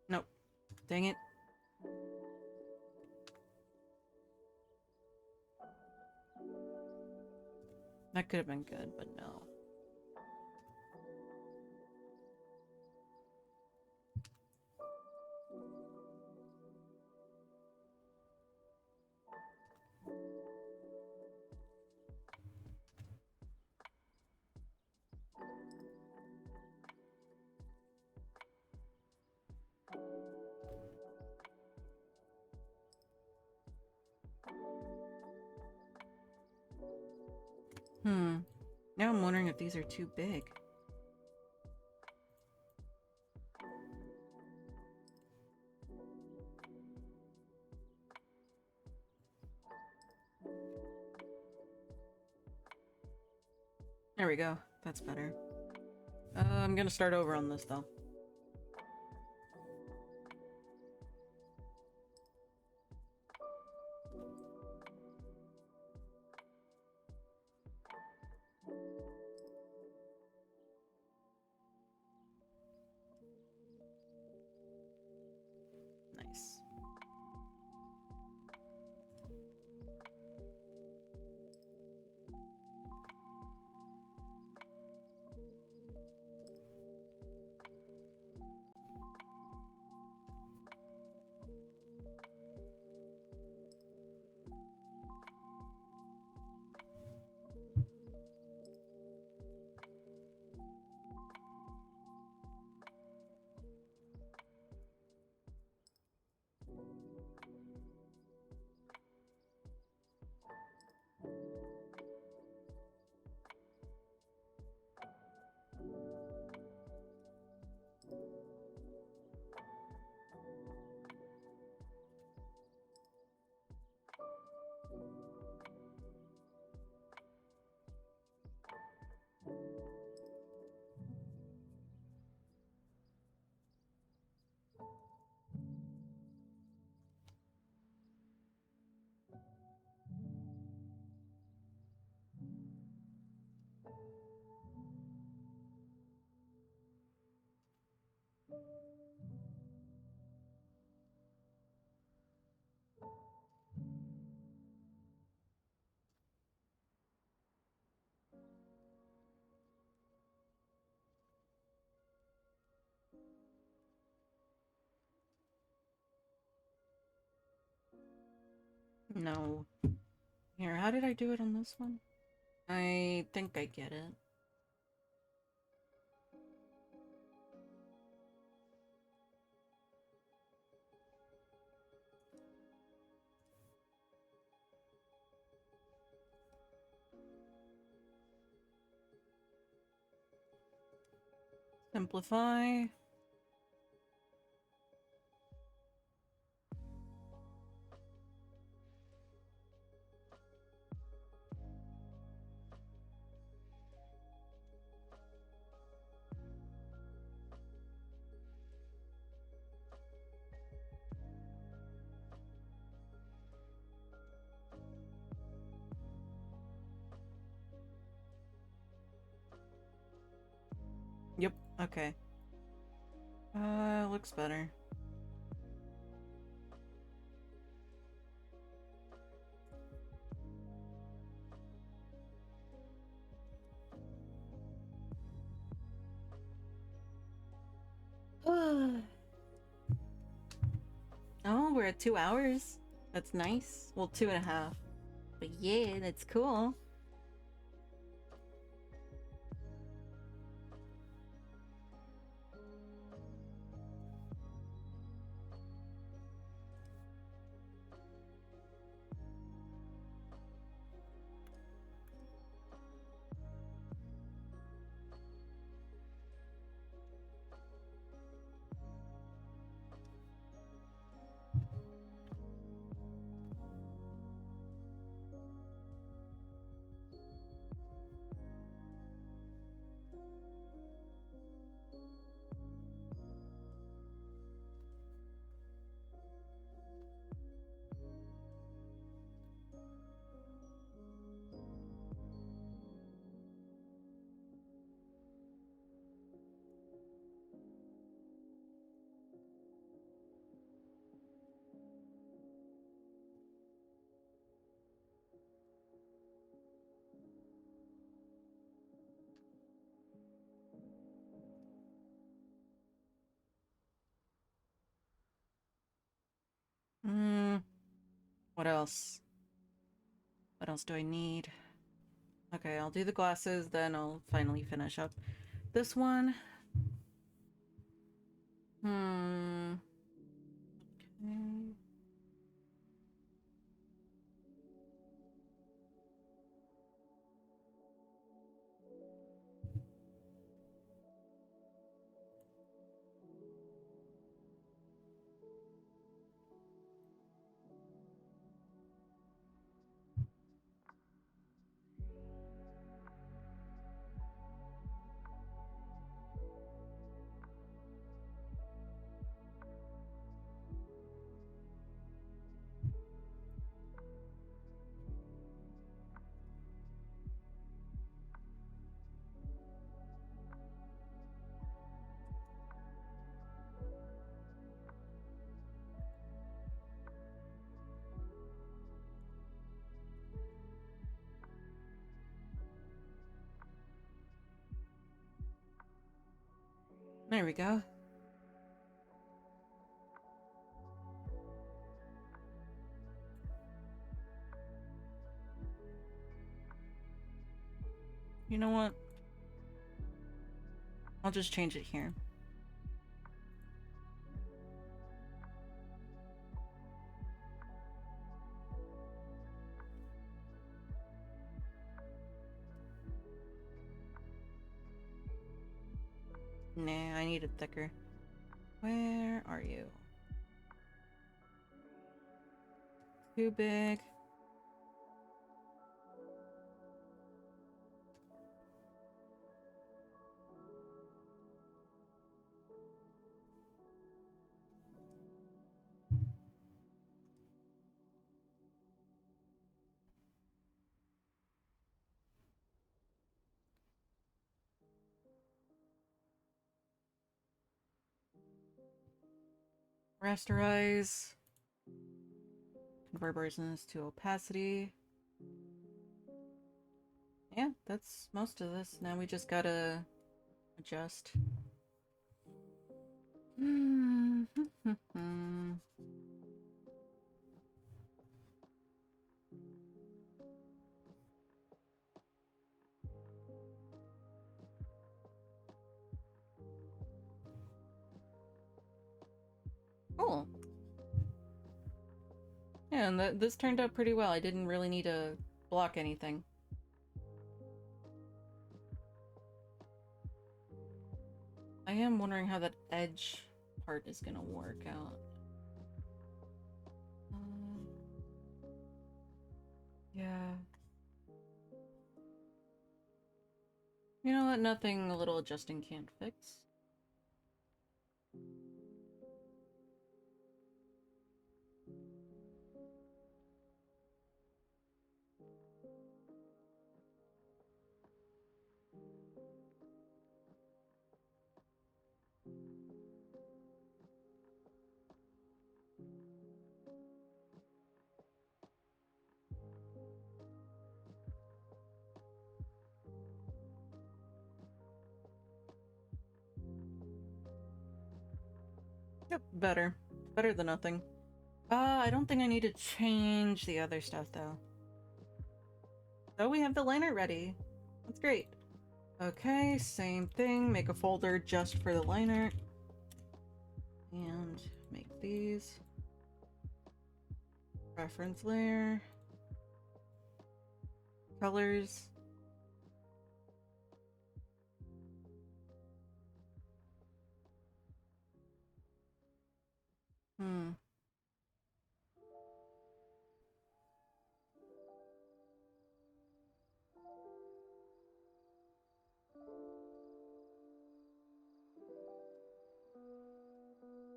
Nope. Dang it. That could have been good, but no. Now I'm wondering if these are too big. There we go. That's better. I'm gonna start over on this, though. Nice. No. Here, how did I do it on this one? I think I get it. Simplify. Yep, okay. Looks better. Oh, we're at 2 hours. That's nice. Well, 2.5. But yeah, that's cool. Hmm. What else? What else do I need? Okay, I'll do the glasses, then I'll finally finish up this one. Hmm. Okay. There we go. You know what? I'll just change it here. Nah, I need it thicker. Where are you? Too big. Rasterize. Convert brightness to opacity. Yeah, that's most of this. Now we just gotta adjust. Cool. Yeah, and this turned out pretty well. I didn't really need to block anything. I am wondering how that edge part is gonna work out. Yeah. You know what? Nothing a little adjusting can't fix. Yep, better. Better than nothing. I don't think I need to change the other stuff, though. Oh, we have the liner ready. That's great. Okay, same thing. Make a folder just for the liner. And make these. Reference layer. Colors.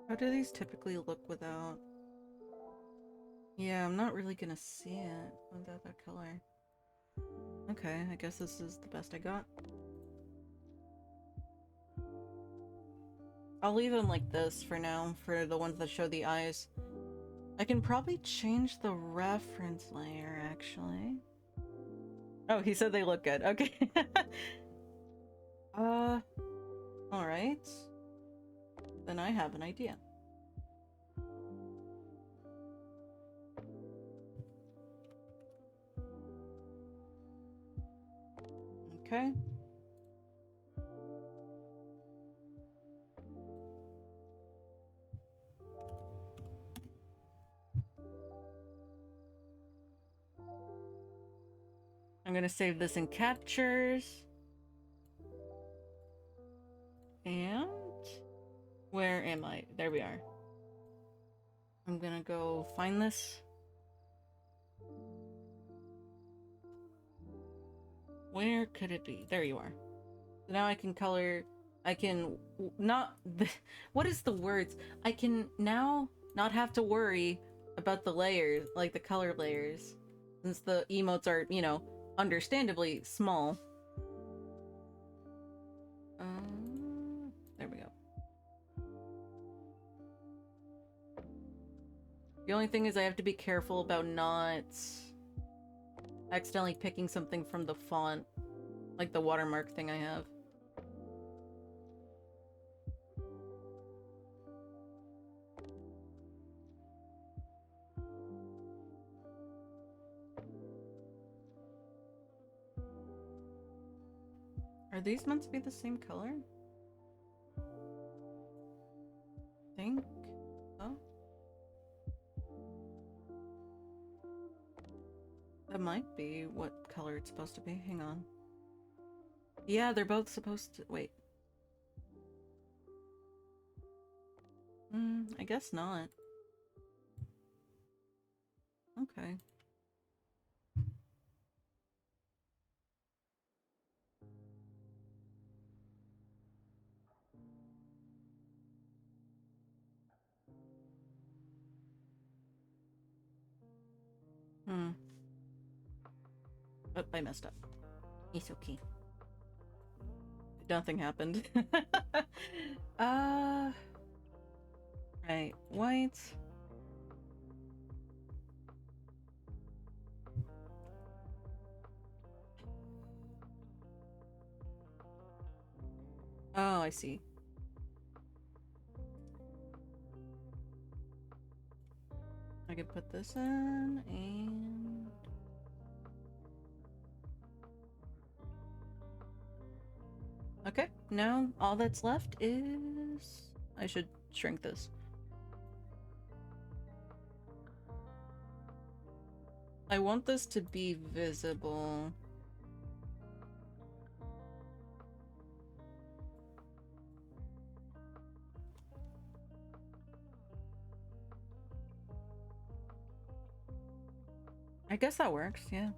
How do these typically look without? Yeah, I'm not really gonna see it without that color. Okay, I guess this is the best I got. I'll leave them like this for now, for the ones that show the eyes. I can probably change the reference layer, actually. Oh, he said they look good. Okay. Alright. Then I have an idea. Okay. I'm gonna save this in captures. And where am I? There we are. I'm gonna go find this. Where could it be? There you are. So now I can color. I can not. What is the words? I can now not have to worry about the layers, like the color layers, since the emotes are, you know, understandably small. There we go. The only thing is I have to be careful about not accidentally picking something from the font, like the watermark thing I have. Are these meant to be the same color? Think so. That might be what color it's supposed to be. Hang on. Yeah, they're both supposed to. Wait. I guess not. Okay. Oh, I messed up. It's okay. Nothing happened. Right. White. Oh, I see. I could put this in and... Okay, now all that's left is... I should shrink this. I want this to be visible. I guess that works, yeah.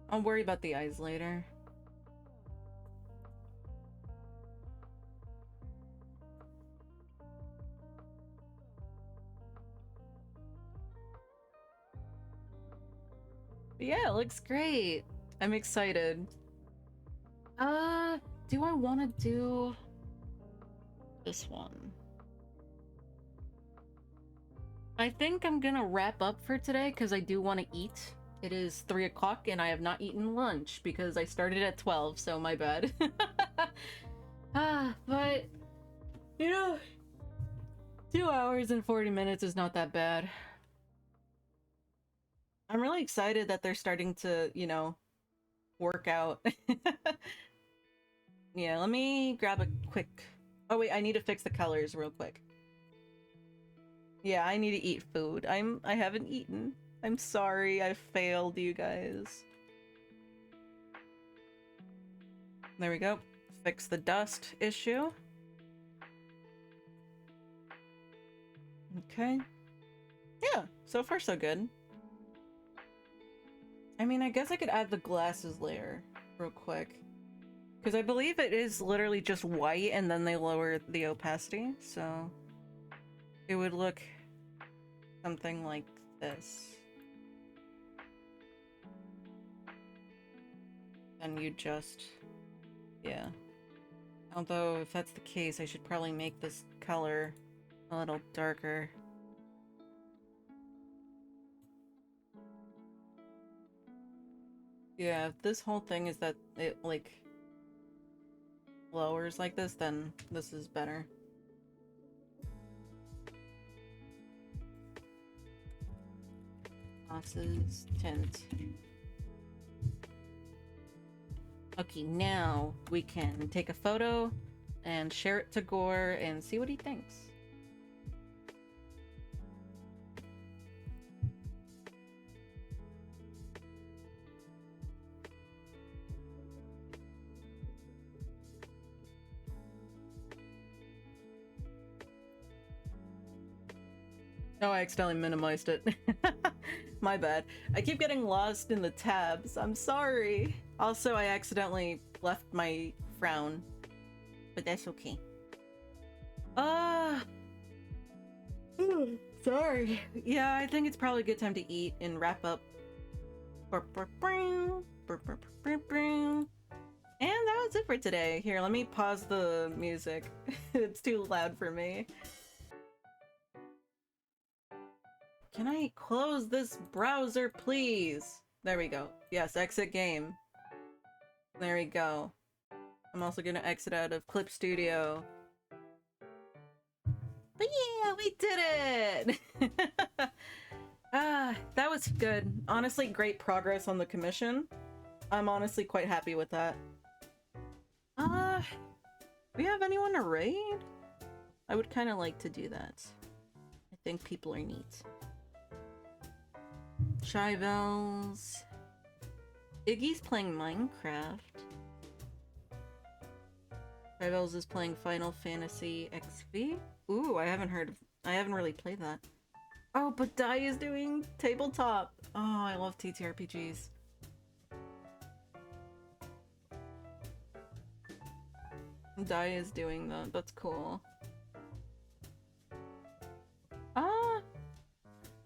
I'll worry about the eyes later. But yeah, it looks great. I'm excited. Do I want to do this one? I think I'm gonna wrap up for today because I do want to eat. It is 3 o'clock and I have not eaten lunch because I started at 12, so my bad. But, you know, 2 hours and 40 minutes is not that bad. I'm really excited that they're starting to, you know, work out. Yeah, let me grab a quick... Oh wait, I need to fix the colors real quick. Yeah, I need to eat food. I haven't eaten. I'm sorry, I failed you guys. There we go. Fix the dust issue. Okay. Yeah, so far so good. I mean, I guess I could add the glasses layer real quick. Because I believe it is literally just white and then they lower the opacity, so... It would look something like this. And you just... yeah. Although, if that's the case, I should probably make this color a little darker. Yeah, if this whole thing is that it, like, lowers like this, then this is better. Glasses, tint. Okay, now we can take a photo and share it to Gore and see what he thinks. Oh, I accidentally minimized it. My bad. I keep getting lost in the tabs. I'm sorry. Also, I accidentally left my frown. But that's okay. Sorry. Yeah, I think it's probably a good time to eat and wrap up. And that was it for today. Here, let me pause the music. It's too loud for me. Can I close this browser, please? There we go. Yes, exit game. There we go. I'm also gonna exit out of Clip Studio. But yeah, we did it! that was good. Honestly, great progress on the commission. I'm honestly quite happy with that. We have anyone to raid? I would kind of like to do that. I think people are neat. Chivels. Iggy's playing Minecraft. Chivels is playing Final Fantasy XV. Ooh, I haven't really played that. Oh, but Dai is doing tabletop. Oh, I love TTRPGs. Dai is doing that. That's cool.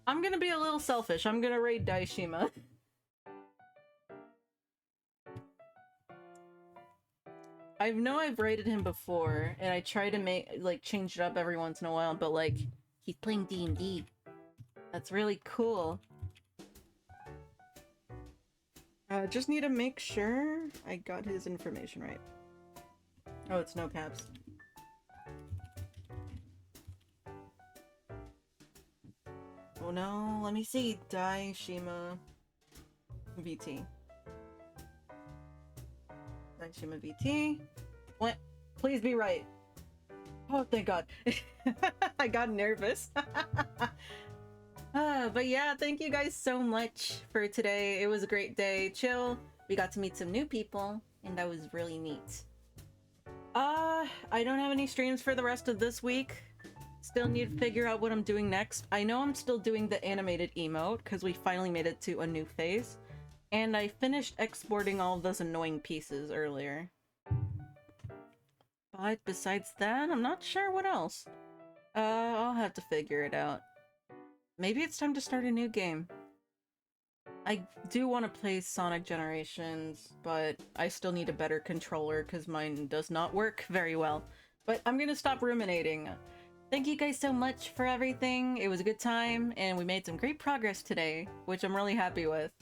I'm gonna be a little selfish. I'm gonna raid Daishima. I know I've raided him before, and I try to change it up every once in a while, but like, he's playing D&D. That's really cool. Just need to make sure I got his information right. Oh, it's no caps. Oh no, let me see. Daishima VT. Daishima VT. What? Please be right. Oh, thank God. I got nervous. But yeah, thank you guys so much for today. It was a great day. Chill. We got to meet some new people, and that was really neat. I don't have any streams for the rest of this week. Still need to figure out what I'm doing next. I know I'm still doing the animated emote, because we finally made it to a new phase. And I finished exporting all of those annoying pieces earlier. But besides that, I'm not sure what else. I'll have to figure it out. Maybe it's time to start a new game. I do want to play Sonic Generations, but I still need a better controller because mine does not work very well. But I'm gonna stop ruminating. Thank you guys so much for everything. It was a good time, and we made some great progress today, which I'm really happy with.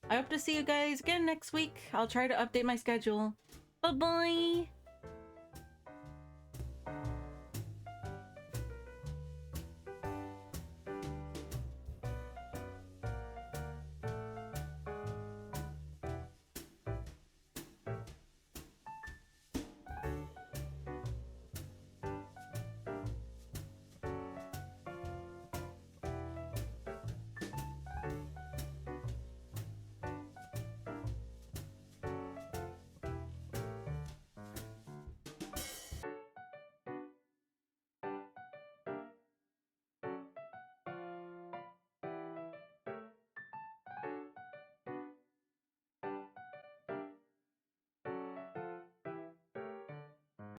I hope to see you guys again next week. I'll try to update my schedule. Bye-bye!